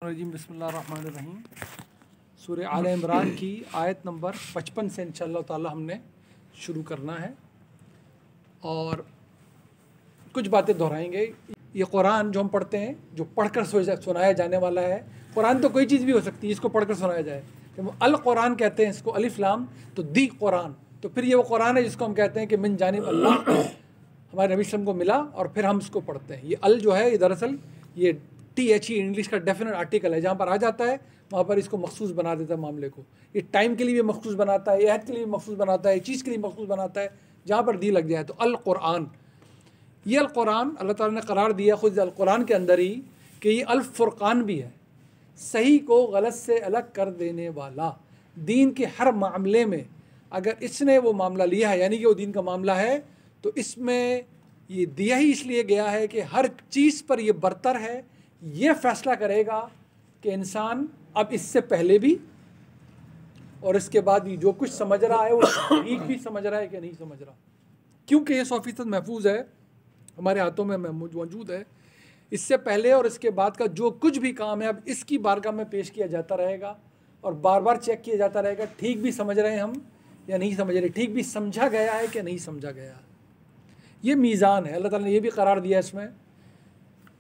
बिस्मिल्लाहिर्रहमानिर्रहीम। सूरह आले इमरान की आयत नंबर 55 से इंशाअल्लाह ताला हमने शुरू करना है और कुछ बातें दोहराएंगे। ये कुरान जो हम पढ़ते हैं, जो पढ़कर सुनाया जाने वाला है, कुरान तो कोई चीज़ भी हो सकती है, इसको पढ़कर सुनाया जाए। जब अल कुरान कहते हैं इसको, अलिफ लाम, तो दी कुरान, तो फिर ये वो कुरान है जिसको हम कहते हैं कि मिन जानिब अल्लाह, हमारे नबी सल्लल्लाहु अलैहि वसल्लम को मिला और फिर हम इसको पढ़ते हैं। ये अल जो है, ये दरअसल ये THE इंग्लिश का डेफिनेट आर्टिकल है, जहाँ पर आ जाता है वहाँ पर इसको मखसूस बना देता है मामले को। ये टाइम के लिए भी मखसूस बनाता है, अहद के लिए भी मखसूस बनाता है, चीज़ के लिए मखसूस बनाता है, जहाँ पर दी लग जाए। तो अल कुरान, ये अल कुरान अल्लाह ताला ने करार दिया खुद अल कुरान के अंदर ही कि ये अल फुरकान भी है, सही को गलत से अलग कर देने वाला। दीन के हर मामले में अगर इसने वो मामला लिया है, यानी कि वो दीन का मामला है, तो इसमें ये दिया ही इसलिए गया है कि हर चीज़ पर ये बरतर है, ये फैसला करेगा कि इंसान अब इससे पहले भी और इसके बाद भी जो कुछ समझ रहा है वो ठीक भी समझ रहा है कि नहीं समझ रहा, क्योंकि ये 100% महफूज है, हमारे हाथों में मौजूद है। इससे पहले और इसके बाद का जो कुछ भी काम है अब इसकी बारगाह में पेश किया जाता रहेगा और बार बार चेक किया जाता रहेगा, ठीक भी समझ रहे हैं हम या नहीं समझ रहे, ठीक भी समझा गया है कि नहीं समझा गया। ये मीज़ान है, अल्लाह ताला ने ये भी करार दिया इसमें।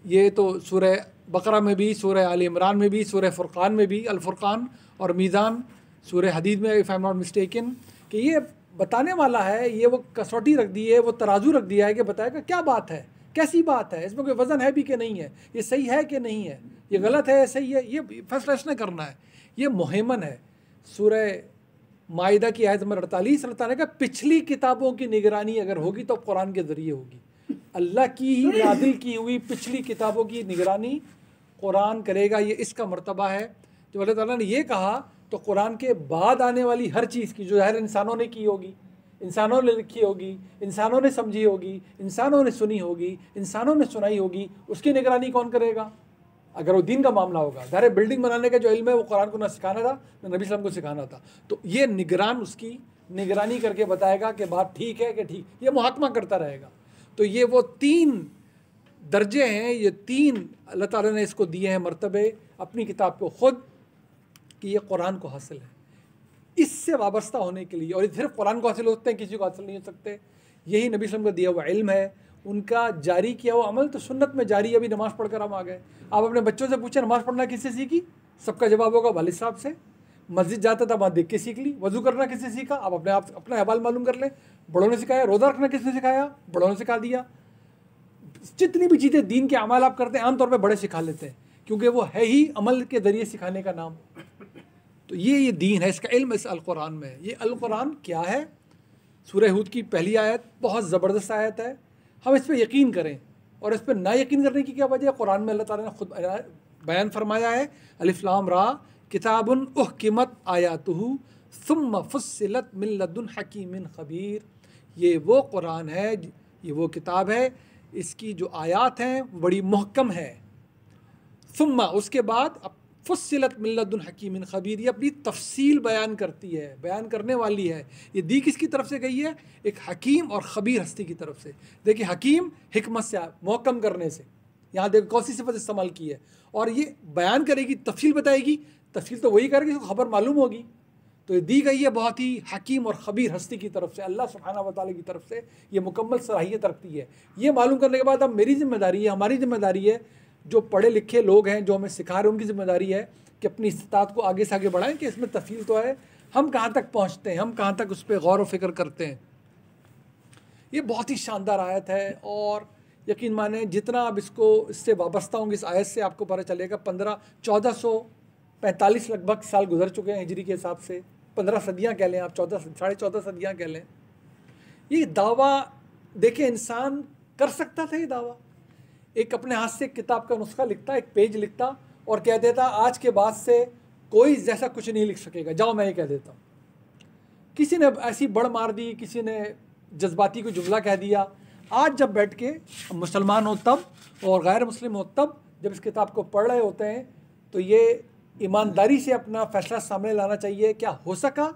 ये तो सूरह बकरा में भी, सूरह आल इमरान में भी, सूरह फुरकान में भी, अल फुरकान और मीज़ान सूरह हदीद में, if I am not mistaken, कि ये बताने वाला है, ये वो कसौटी रख दी है, वो तराजू रख दिया है कि बताएगा क्या बात है, कैसी बात है, इसमें कोई वज़न है भी कि नहीं है, ये सही है कि नहीं है, ये गलत है, सही है, ये फैसला इसने करना है। ये मुहिमन है। सूरह माइदा की आयत नंबर 48 अल्लाह ताला ने कहा पिछली किताबों की निगरानी अगर होगी तो कुरान के ज़रिए होगी। अल्लाह की ही नादिल की हुई पिछली किताबों की निगरानी कुरान करेगा, ये इसका मर्तबा है। जब अल्लाह ताला ने ये कहा तो कुरान के बाद आने वाली हर चीज़ की, जो ज़ाहिर इंसानों ने की होगी, इंसानों ने लिखी होगी, इंसानों ने समझी होगी, इंसानों ने सुनी होगी, इंसानों ने सुनाई होगी, उसकी निगरानी कौन करेगा? अगर वो दीन का मामला होगा। ज़ाहिर बिल्डिंग बनाने का जो इल्म है वो कुरान को ना सिखाना था, ना नबी सल्लल्लाहु अलैहि वसल्लम को सिखाना था, तो ये निगरान उसकी निगरानी करके बताएगा कि बात ठीक है कि ठीक, ये मुहाकमा करता रहेगा। तो ये वो 3 दर्जे हैं, ये 3 अल्लाह ताला ने इसको दिए हैं मर्तबे अपनी किताब को खुद, कि ये कुरान को हासिल है, इससे वाबस्ता होने के लिए। और ये सिर्फ कुरान को हासिल होते हैं, किसी को हासिल नहीं हो सकते। यही नबी सल्लल्लाहु अलैहि वसल्लम को दिया हुआ इल्म है, उनका जारी किया हुआ अमल। तो सुन्नत में जारी, अभी नमाज़ पढ़कर हम आ गए। आप अपने बच्चों से पूछे नमाज़ पढ़ना किससे सीखी, सबका जवाब होगा वालिद साहब से। मस्जिद जाता था, वहाँ देख के सीख ली। वज़ू करना किससे सीखा, आप अपना हवाल मालूम कर लें, बड़ों ने सिखाया। रोज़ा रखना किसने सिखाया, बड़ों ने सिखा दिया। जितनी भी चीज़ें दीन के अमाल आप करते हैं आमतौर पर बड़े सिखा लेते हैं, क्योंकि वो है ही अमल के ज़रिए सिखाने का नाम। तो ये दीन है, इसका इल्म इस अल कुरान में है। ये अल कुरान क्या है? सूरह हूद की पहली आयत बहुत ज़बरदस्त आयत है। हम इस पर यकीन करें, और इस पर ना यकीन करने की क्या वजह? कुरान में अल्लाह ताला ने खुद बयान फरमाया है, अलिफ लाम रा किताबुन उहकिमत आयातुहु सुम्मा फुस्सिलत मिन लदुन हकीमिन खबीर। ये वो कुरान है, ये वो किताब है, इसकी जो आयात हैं बड़ी मुहक्कम है। सुम्मा, उसके बाद फुस्सिलत मिन लदुन हकीमिन खबीर, ये अपनी तफसील बयान करती है, बयान करने वाली है। ये दी किसकी तरफ से गई है? एक हकीम और ख़बीर हस्ती की तरफ से। देखिए, हकीम हिकमत से, मुहक्कम करने से, यहाँ देखो कौन सी सिफत इस्तेमाल की है। और ये बयान करेगी, तफसील बताएगी, तफसील तो वही करेगी जिसको खबर मालूम होगी। तो ये दी गई है बहुत ही हकीम और ख़बीर हस्ती की तरफ से, अल्लाह सुब्हानहू व तआला की तरफ से। ये मुकम्मल सलाहियत रखती है। ये मालूम करने के बाद अब मेरी ज़िम्मेदारी है, हमारी ज़िम्मेदारी है, जो पढ़े लिखे लोग हैं, जो हमें सिखा रहे हैं, उनकी ज़िम्मेदारी है कि अपनी इस्तात को आगे से आगे बढ़ाएं कि इसमें तफसील तो है, हम कहाँ तक पहुँचते हैं, हम कहाँ तक उस पर गौर व फिक्र करते हैं। ये बहुत ही शानदार आयत है, और यकीन माने जितना आप इससे वाबस्ता होंगे इस आयत से, आपको पता चलेगा 1445 लगभग साल गुजर चुके हैं हिजरी के हिसाब से, 15 सदियाँ कह लें आप, 14.5 सदियाँ कह लें। ये दावा देखिए, इंसान कर सकता था ये दावा। एक अपने हाथ से किताब का नुस्खा लिखता, एक पेज लिखता और कह देता आज के बाद से कोई जैसा कुछ नहीं लिख सकेगा, जाओ मैं ये कह देता हूँ। किसी ने ऐसी बड़ मार दी, किसी ने जज्बाती को जुमला कह दिया। आज जब बैठ के मुसलमान हो तब और गैर मुस्लिम हो तब, जब इस किताब को पढ़ रहे होते हैं, तो ये ईमानदारी से अपना फ़ैसला सामने लाना चाहिए, क्या हो सका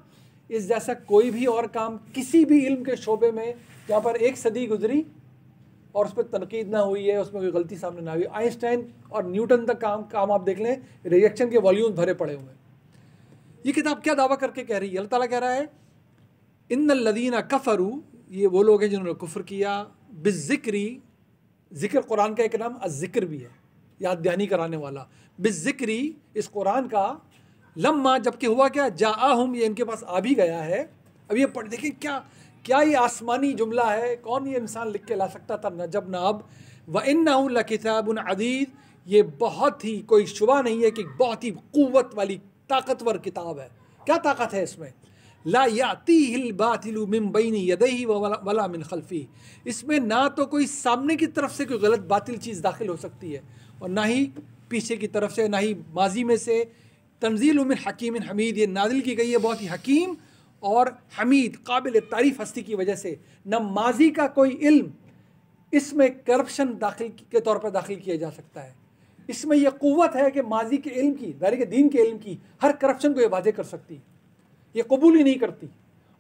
इस जैसा कोई भी और काम किसी भी इल्म के शोबे में जहाँ पर 1 सदी गुजरी और उस पर तनकीद ना हुई है, उसमें कोई गलती सामने ना हुई। आइंस्टाइन और न्यूटन तक काम आप देख लें, रिजेक्शन के वॉल्यूम भरे पड़े हुए हैं। ये किताब क्या दावा करके कह रही है? अल्लाह ताला कह रहा है इन्नल लदीना कफरू, ये वो लोग हैं जिन्होंने कुफ्र किया, बिज़िक्री, ज़िक्र कुरान का एक नाम अज़िक्र भी है, याद दहानी कराने वाला, बिज़िक्री इस कुरान का, लम्मा जबकि हुआ क्या, जाअहुम ये इनके पास आ भी गया है। अब ये पढ़ देखें क्या ये आसमानी जुमला है, कौन ये इंसान लिख के ला सकता था न जब न अब। व इन्नहु लकिताबुन अदीद, ये बहुत ही कोई शुबा नहीं है कि बहुत ही क़ुव्वत वाली ताकतवर किताब है। क्या ताकत है इसमें? ला यातीहिल बातिलु मिन बैनि यदैहि वला मिन खल्फी, इसमें ना तो कोई सामने की तरफ से कोई गलत बातिल चीज़ दाखिल हो सकती है और ना ही पीछे की तरफ से, ना ही माजी में से। तंजील मिन हकीम हमीद, ये नाजिल की गई है बहुत ही हकीम और हमीद, काबिल तारीफ़ हस्ती की वजह से। न माजी का कोई इल्म इसमें करप्शन दाखिल के तौर पर दाखिल किया जा सकता है। इसमें यह क़ुव्वत है कि माजी के इल्म की, यानी कि दीन के इल्म की, हर करप्शन को ये वाज़े कर सकती है, ये कबूल ही नहीं करती।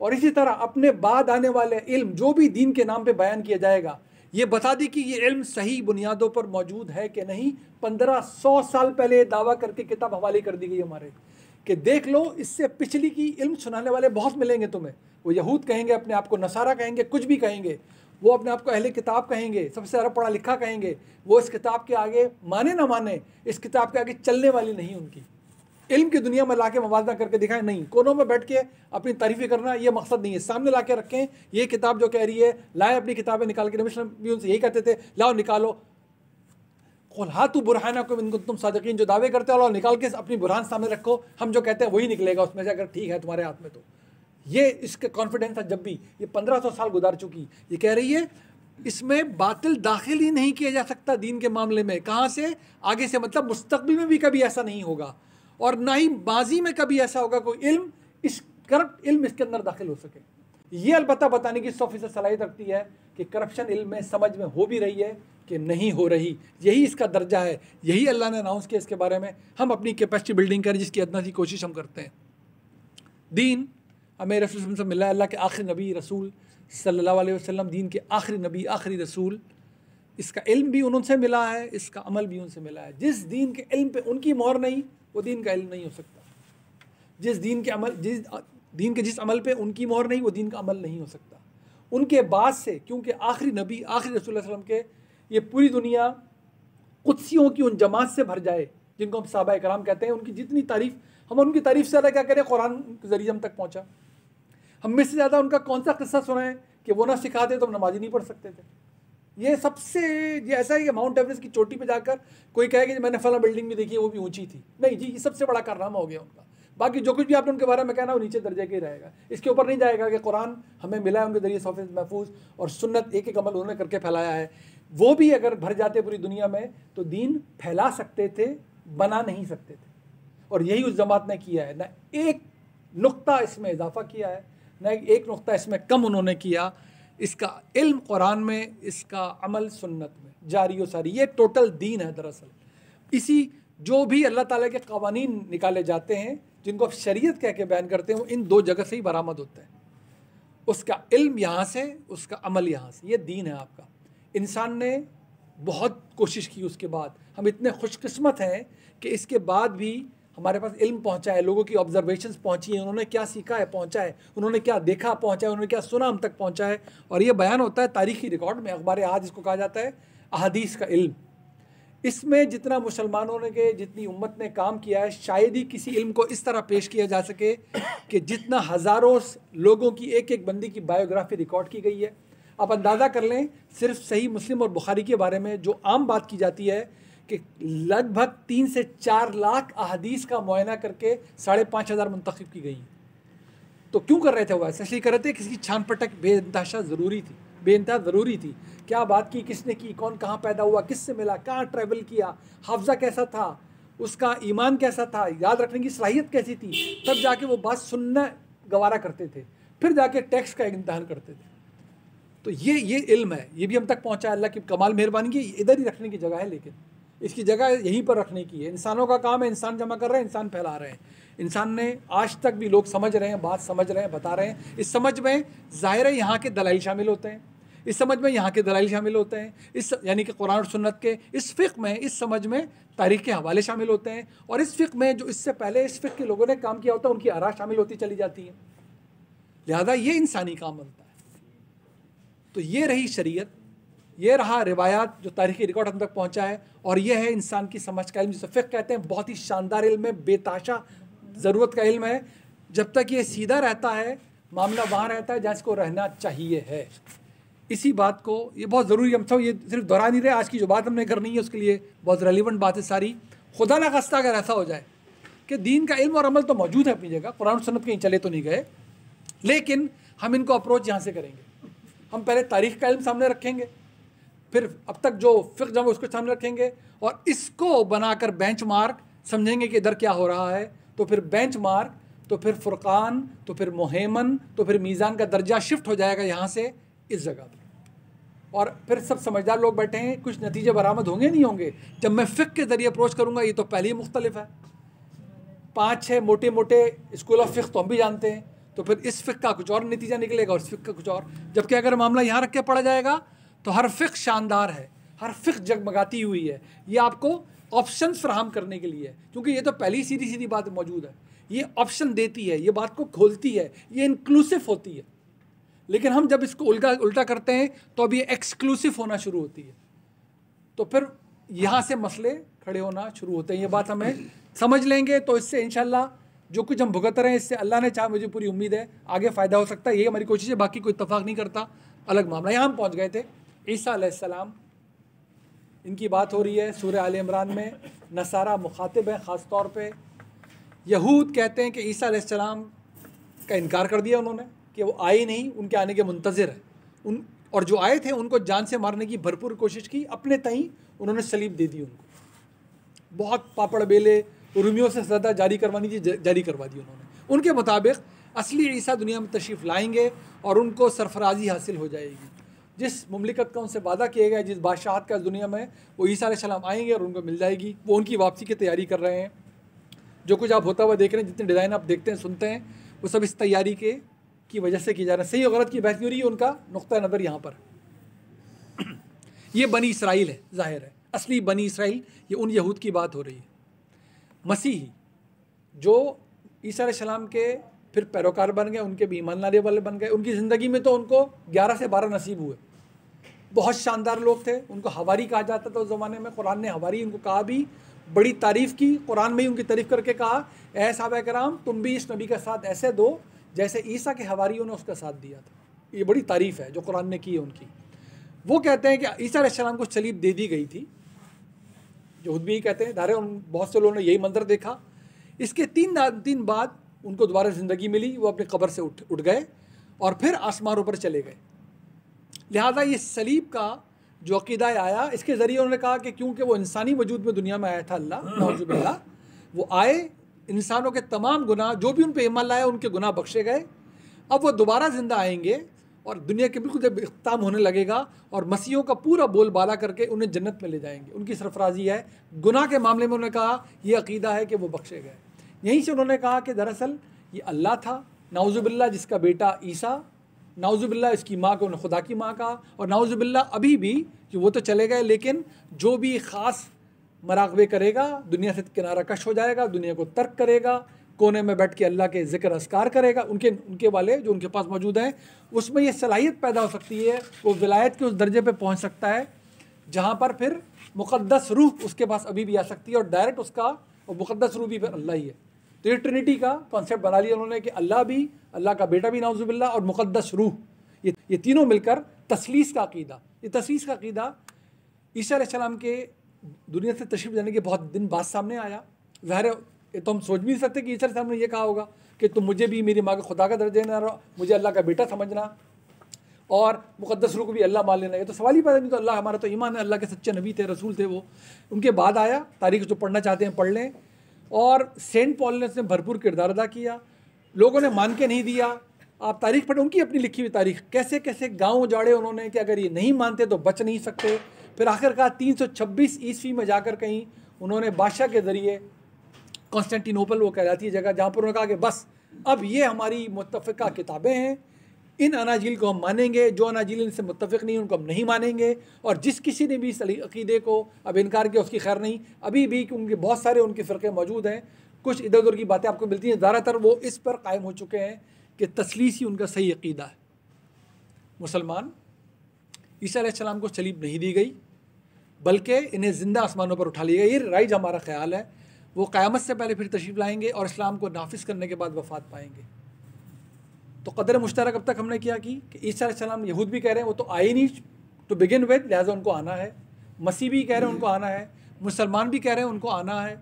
और इसी तरह अपने बाद आने वाले इल्म जो भी दीन के नाम पे बयान किया जाएगा, ये बता दी कि ये इल्म सही बुनियादों पर मौजूद है कि नहीं। 1500 साल पहले दावा करके किताब हवाले कर दी गई हमारे कि देख लो, इससे पिछली की इल्म सुनाने वाले बहुत मिलेंगे तुम्हें। वो यहूद कहेंगे अपने आप को, नसारा कहेंगे, कुछ भी कहेंगे, वो अपने आप को अहले किताब कहेंगे, सबसे ज़्यादा पढ़ा लिखा कहेंगे। वो इस किताब के आगे माने ना माने, इस किताब के आगे चलने वाली नहीं। उनकी इल्म की दुनिया में लाके मवाजना करके दिखाएं, नहीं, कोनों में बैठ के अपनी तारीफ़ें करना ये मकसद नहीं है। सामने लाके रखें ये किताब जो कह रही है, लाए अपनी किताबें निकाल के। नबी सल्लल्लाहु अलैहि वसल्लम भी उनसे यही कहते थे, लाओ निकालो, कुल हातु बुरहानकुम इन कुंतुम सादिकीन, जो दावे करते हो लाओ निकाल के अपनी बुरहान सामने रखो, हम जो कहते हैं वही निकलेगा उसमें से, अगर ठीक है तुम्हारे हाथ में तो। ये इसके कॉन्फिडेंस था। जब भी ये 1500 साल गुजार चुकी, ये कह रही है इसमें बातिल दाखिल ही नहीं किया जा सकता दीन के मामले में। कहाँ से? आगे से, मतलब मुस्तकबिल में भी कभी ऐसा नहीं होगा और ना ही माजी में कभी ऐसा होगा कोई इल्म, इस करप्ट इल्म इसके अंदर दाखिल हो सके। ये अलबत्ता बताने की 100% सलाहियत रखती है कि करप्शन इल्म में समझ में हो भी रही है कि नहीं हो रही। यही इसका दर्जा है, यही अल्लाह ने अनाउंस किया इसके बारे में। हम अपनी कैपेसिटी बिल्डिंग करें, जिसकी अदना सी कोशिश हम करते हैं। दीन हमें रसूल से मिला है, अल्लाह के आखिरी नबी रसूल सल्लल्लाहु अलैहि वसल्लम, दीन के आखिरी नबी, आखिरी रसूल। इसका इल्म भी उनसे मिला है, इसका अमल भी उनसे मिला है। जिस दीन के इल्म पे उनकी मोहर नहीं, वो दीन का इल्म नहीं हो सकता। जिस जिस अमल पे उनकी मोहर नहीं, वो दीन का अमल नहीं हो सकता। उनके बाद से, क्योंकि आखिरी नबी, आखिरी रसूल सल्लल्लाहु अलैहि वसल्लम के, ये पूरी दुनिया कुद्सियों की उन जमात से भर जाए जिनको हम सहाबा कराम कहते हैं। उनकी जितनी तारीफ़, हम उनकी तारीफ़ से ज़्यादा क्या करें, कुरान के ज़रिए हम तक पहुँचा। हम में से ज़्यादा उनका कौन सा किस्सा सुनाएं कि वो ना सिखाते तो हम नमाज ही नहीं पढ़ सकते थे। ये सबसे, ये ऐसा है कि माउंट एवरेस्ट की चोटी पे जाकर कोई कहे कि मैंने फला बिल्डिंग भी देखी है, वो भी ऊंची थी। नहीं जी, ये सबसे बड़ा कारनामा हो गया उनका। बाकी जो कुछ भी आपने उनके बारे में कहना, वो नीचे दर्जे का ही रहेगा, इसके ऊपर नहीं जाएगा कि कुरान हमें मिला है उनके जरिए सौफे महफूज, और सुन्नत एक एक अमल उन्होंने करके फैलाया है। वो भी अगर भर जाते पूरी दुनिया में तो दीन फैला सकते थे, बना नहीं सकते थे। और यही उस जमात ने किया है। न एक नुक्ता इसमें इजाफा किया है, न एक नुक्ता इसमें कम उन्होंने किया। इसका इल्म कुरान में, इसका अमल सुन्नत में जारी व सारी, ये टोटल दीन है दरअसल। इसी जो भी अल्लाह ताला के क़वानीन निकाले जाते हैं, जिनको आप शरीयत कह के बयान करते हैं, वो इन दो जगह से ही बरामद होता है। उसका इल्म यहाँ से, उसका अमल यहाँ से। ये दीन है आपका। इंसान ने बहुत कोशिश की, उसके बाद हम इतने खुशकिस्मत हैं कि इसके बाद भी हमारे पास इल्म पहुंचा है, लोगों की ऑब्जर्वेशंस पहुंची हैं, उन्होंने क्या सीखा है पहुंचा है, उन्होंने क्या देखा पहुंचा है, उन्होंने क्या सुना हम तक पहुंचा है। और ये बयान होता है तारीखी रिकॉर्ड में, अखबार आज इसको कहा जाता है अहादीस का इल्म। इसमें जितना मुसलमानों ने के, जितनी उम्मत ने काम किया है, शायद ही किसी इल्म को इस तरह पेश किया जा सके कि जितना हज़ारों लोगों की, एक एक बंदी की बायोग्राफी रिकॉर्ड की गई है। आप अंदाज़ा कर लें, सिर्फ सही मुस्लिम और बुखारी के बारे में जो आम बात की जाती है कि लगभग 3 से 4 लाख अहादीस का मुआयना करके 5,500 मुंतखब की गई। तो क्यों कर रहे थे वो? ऐसा इसलिए कर रहे थे, किसी की छान पटक बेइंतहा ज़रूरी थी, बेइंतहा ज़रूरी थी। क्या बात की, किसने की, कौन कहाँ पैदा हुआ, किससे मिला, कहाँ ट्रैवल किया, हाफजा कैसा था, उसका ईमान कैसा था, याद रखने की सलाहियत कैसी थी, तब जाके वो बात सुनना गवारा करते थे, फिर जाके टेक्स्ट का इम्तहान करते थे। तो ये इल्म है, ये भी हम तक पहुँचा है। अल्लाह की कमाल मेहरबानी की, इधर ही रखने की जगह है, लेकिन इसकी जगह यहीं पर रखने की है। इंसानों का काम है, इंसान जमा कर रहे हैं, इंसान फैला रहे हैं। इंसान ने आज तक भी लोग समझ रहे हैं, बात समझ रहे हैं, बता रहे हैं। इस समझ में ज़ाहिर है यहाँ के दलाइल शामिल होते हैं, इस समझ में यहाँ के दलाइल शामिल होते हैं, इस यानी कि कुरान और सुन्नत के इस फ़िक़्ह में, इस समझ में तारीख़ के हवाले शामिल होते हैं, और इस फ़िक़्ह में जो इससे पहले इस फ़िक़्ह के लोगों ने काम किया होता है उनकी आरा शामिल होती चली जाती है। लिहाजा ये इंसानी काम बनता है। तो ये रही शरीयत, ये रहा रिवायात जो तारीख़ी रिकॉर्ड हम तक पहुँचा है, और ये है इंसान की समझ का इल्म जिसे फ़िक़्ह कहते हैं। बहुत ही शानदार इल्म है, बेताशा ज़रूरत का इल्म है। जब तक ये सीधा रहता है मामला वहाँ रहता है जहाँ इसको रहना चाहिए है। इसी बात को, ये बहुत ज़रूरी, हम सब ये सिर्फ दोहरा नहीं रहे, आज की जो बात हमने करनी है उसके लिए बहुत रेलिवेंट बात है सारी। खुदा ना खास्ता अगर ऐसा हो जाए कि दीन का इल्म और अमल तो मौजूद है अपनी जगह, कुरान और सुन्नत कहीं चले तो नहीं गए, लेकिन हम इनको अप्रोच यहाँ से करेंगे। हम पहले तारीख़ का इल्म सामने रखेंगे, फिर अब तक जो फ़िक़्ह जब उसको सामने रखेंगे, और इसको बनाकर बेंचमार्क समझेंगे कि इधर क्या हो रहा है, तो फिर बेंचमार्क, तो फिर फ़ुरक़ान, तो फिर मुहैमन, तो फिर मीज़ान का दर्जा शिफ्ट हो जाएगा यहाँ से इस जगह पर, और फिर सब समझदार लोग बैठे हैं, कुछ नतीजे बरामद होंगे नहीं होंगे। जब मैं फ़िक़्ह के ज़रिए अप्रोच करूँगा, ये तो पहले ही मुख्तलिफ है, 5-6 मोटे मोटे स्कूल ऑफ फ़िक़्ह तो हम भी जानते हैं, तो फिर इस फ़िक़्ह का कुछ और नतीजा निकलेगा और इस फ़िक़्ह का कुछ और। जबकि अगर मामला यहाँ रख के पढ़ा जाएगा तो हर फ़िक़्ह शानदार है, हर फ़िक़्ह जगमगाती हुई है। ये आपको ऑप्शंस फराहम करने के लिए है, क्योंकि ये तो पहली सीधी सीधी बात मौजूद है। ये ऑप्शन देती है, ये बात को खोलती है, ये इंक्लूसिव होती है। लेकिन हम जब इसको उल्टा करते हैं तो अब ये एक्सक्लूसिव होना शुरू होती है, तो फिर यहाँ से मसले खड़े होना शुरू होते हैं। ये बात हमें समझ लेंगे तो इससे इंशाल्लाह जो कुछ हम भुगत रहे हैं, इससे अल्लाह ने चाहा, मुझे पूरी उम्मीद है आगे फ़ायदा हो सकता है। यही हमारी कोशिश है, बाकी कोई इत्तफाक नहीं करता, अलग मामला। यहाँ हम पहुँच गए थे, ईसा अलैहिस्सलाम, इनकी बात हो रही है सूरह आल इमरान में। नसारा मुखातिब है, ख़ास तौर पे यहूद कहते हैं कि ईसा अलैहिस्सलाम का इनकार कर दिया उन्होंने कि वो आए नहीं, उनके आने के मुंतज़िर है। और जो आए थे उनको जान से मारने की भरपूर कोशिश की, अपने तहीं उन्होंने सलीब दे दी उनको, बहुत पापड़ बेले, रूमियों से ज़्यादा जारी करवानी थी, जारी करवा दी उन्होंने। उनके मुताबिक असली ईसा दुनिया में तशरीफ़ लाएंगे और उनको सरफराजी हासिल हो जाएगी। जिस मुमलिकत का उनसे वादा किया गया, जिस बादशाहत का दुनिया में, वो ईसा अलैहिस्सलाम आएंगे और उनको मिल जाएगी। वो उनकी वापसी की तैयारी कर रहे हैं। जो कुछ आप होता हुआ देख रहे हैं, जितने डिज़ाइन आप देखते हैं, सुनते हैं, वो सब इस तैयारी की वजह से की जा रहा है। सही और गलत की बहस नहीं हो रही है, उनका नुक्ता नज़र यहाँ पर। ये बनी इसराइल है, जाहिर है असली बनी इसराइल, ये उन यहूद की बात हो रही है। मसीही जो ईसा अलैहिस्सलाम के फिर पैरोकार बन गए, उनके भी ईमान लाने वाले बन गए। उनकी ज़िंदगी में तो उनको 11 से 12 नसीब हुए, बहुत शानदार लोग थे। उनको हवारी कहा जाता था उस ज़माने में। कुरान ने हवारी उनको कहा भी, बड़ी तारीफ़ की, कुरान में ही उनकी तारीफ़ करके कहा, ऐ सहाबा कराम तुम भी इस नबी का साथ ऐसे दो जैसे ईसा के हवारियों ने उसका साथ दिया था। ये बड़ी तारीफ़ है जो कुरान ने की है उनकी। वो कहते हैं कि ईसा अलैहिस्सलाम को सलीब दे दी गई थी, जो खुद भी यही कहते हैं, धारे बहुत से लोगों ने यही मंजर देखा। इसके 3 दिन बाद उनको दोबारा ज़िंदगी मिली, वो अपनी कब्र से उठ गए और फिर आसमानों पर चले गए। लिहाजा ये सलीब का जो अक़ीदा आया, इसके ज़रिए उन्होंने कहा कि क्योंकि वो इंसानी वजूद में दुनिया में आया था, अल्लाह नौजुबिल्लाह, वो आए, इंसानों के तमाम गुनाह जो भी उन पर ईमान लाया उनके गुनाह बख्शे गए। अब वो दोबारा ज़िंदा आएंगे और दुनिया के बिल्कुल जब इख्तिताम होने लगेगा और मसीहों का पूरा बोलबाला करके उन्हें जन्नत में ले जाएंगे। उनकी सरफराजी है। गुनाह के मामले में उन्होंने कहा ये अक़ीदा है कि वो बख्शे गए। यहीं से उन्होंने कहा कि दरअसल ये अल्लाह था, नाउज़ुबिल्लाह, जिसका बेटा ईसा, नाउज़ुबिल्लाह इसकी माँ को उन्हें खुदा की माँ कहा, और नाउज़ुबिल्लाह अभी भी कि वो तो चले गए, लेकिन जो भी ख़ास मराक़बे करेगा, दुनिया से किनारा कश हो जाएगा, दुनिया को तर्क करेगा, कोने में बैठ के अल्लाह के ज़िक्र अस्कार करेगा, उनके वाले जो उनके पास मौजूद हैं, उसमें ये सलाहियत पैदा हो सकती है, वो विलायत के उस दर्जे पे पहुंच सकता है जहाँ पर फिर मुक़द्दस रूह उसके पास अभी भी आ सकती है, और डायरेक्ट उसका वो मुक़द्दस रूह भी फिर अल्लाह ही है। तो ये ट्रिनिटी का कॉन्सेप्ट बना लिया उन्होंने कि अल्लाह भी, अल्लाह का बेटा भी नाउज़ुबिल्लाह, और मुक़द्दस रूह, ये तीनों मिलकर तसलीस का अक़ीदा। ये तसलीस का अक़ीदा ईसा अलैहिस्सलाम के दुनिया से तशरीफ़ जाने के बहुत दिन बाद सामने आया। ज़ाहिर है ये तो हम सोच भी नहीं सकते कि ईसा अलैहिस्सलाम ने ये कहा होगा कि तुम मुझे भी मेरी माँ के खुदा का दर्जा देना, मुझे अल्लाह का बेटा समझना और मुक़द्दस रूह को भी अल्लाह मान लेना। ये तो सवाल ही पैदा नहीं। तो अल्लाह, हमारा तो ईमान है, अल्लाह के सच्चे नबी थे, रसूल थे वो। उनके बाद आया, तारीख़ जो पढ़ना चाहते हैं पढ़ लें। और सेंट पॉल ने उसने भरपूर किरदार अदा किया। लोगों ने मान के नहीं दिया। आप तारीख़ पढ़ें, उनकी अपनी लिखी हुई तारीख़, कैसे कैसे गाँव उजाड़े उन्होंने कि अगर ये नहीं मानते तो बच नहीं सकते। फिर आखिरकार 326 ईस्वी में जाकर कहीं उन्होंने बादशाह के ज़रिए, कॉन्स्टेंटिनोपल वो कहलाती है जगह, जहाँ पर उन्होंने कहा कि बस अब ये हमारी मुत्तफ़िका किताबें हैं, इन अनाजील को हम मानेंगे, जो अनाजील इनसे मुत्तफ़िक़ नहीं उनको हम नहीं मानेंगे, और जिस किसी ने भी इस अक़ीदे को अब इनकार किया उसकी खैर नहीं। अभी भी उनके बहुत सारे उनके फ़िरक़े मौजूद हैं, कुछ इधर उधर की बातें आपको मिलती हैं, ज़्यादातर वो इस पर कायम हो चुके हैं कि तसलीस ही उनका सही अक़ीदा है। मुसलमान ईसा अलैहिस्सलाम को सलीब नहीं दी गई, बल्कि इन्हें ज़िंदा आसमानों पर उठा लिया गया। ये राइज हमारा ख्याल है। वो क़यामत से पहले फिर तशरीफ़ लाएंगे और इस्लाम को नाफिज़ करने के बाद वफ़ात पाएंगे। तो क़दर मुश्तरक अब तक हमने क्या की कि ईसा अलैहिस्सलाम, यहूद भी कह रहे हैं वो तो आए नहीं टू बिगिन विद, लिहाजा उनको आना है। मसीह भी कह रहे हैं उनको आना है, मुसलमान भी कह रहे हैं उनको आना है।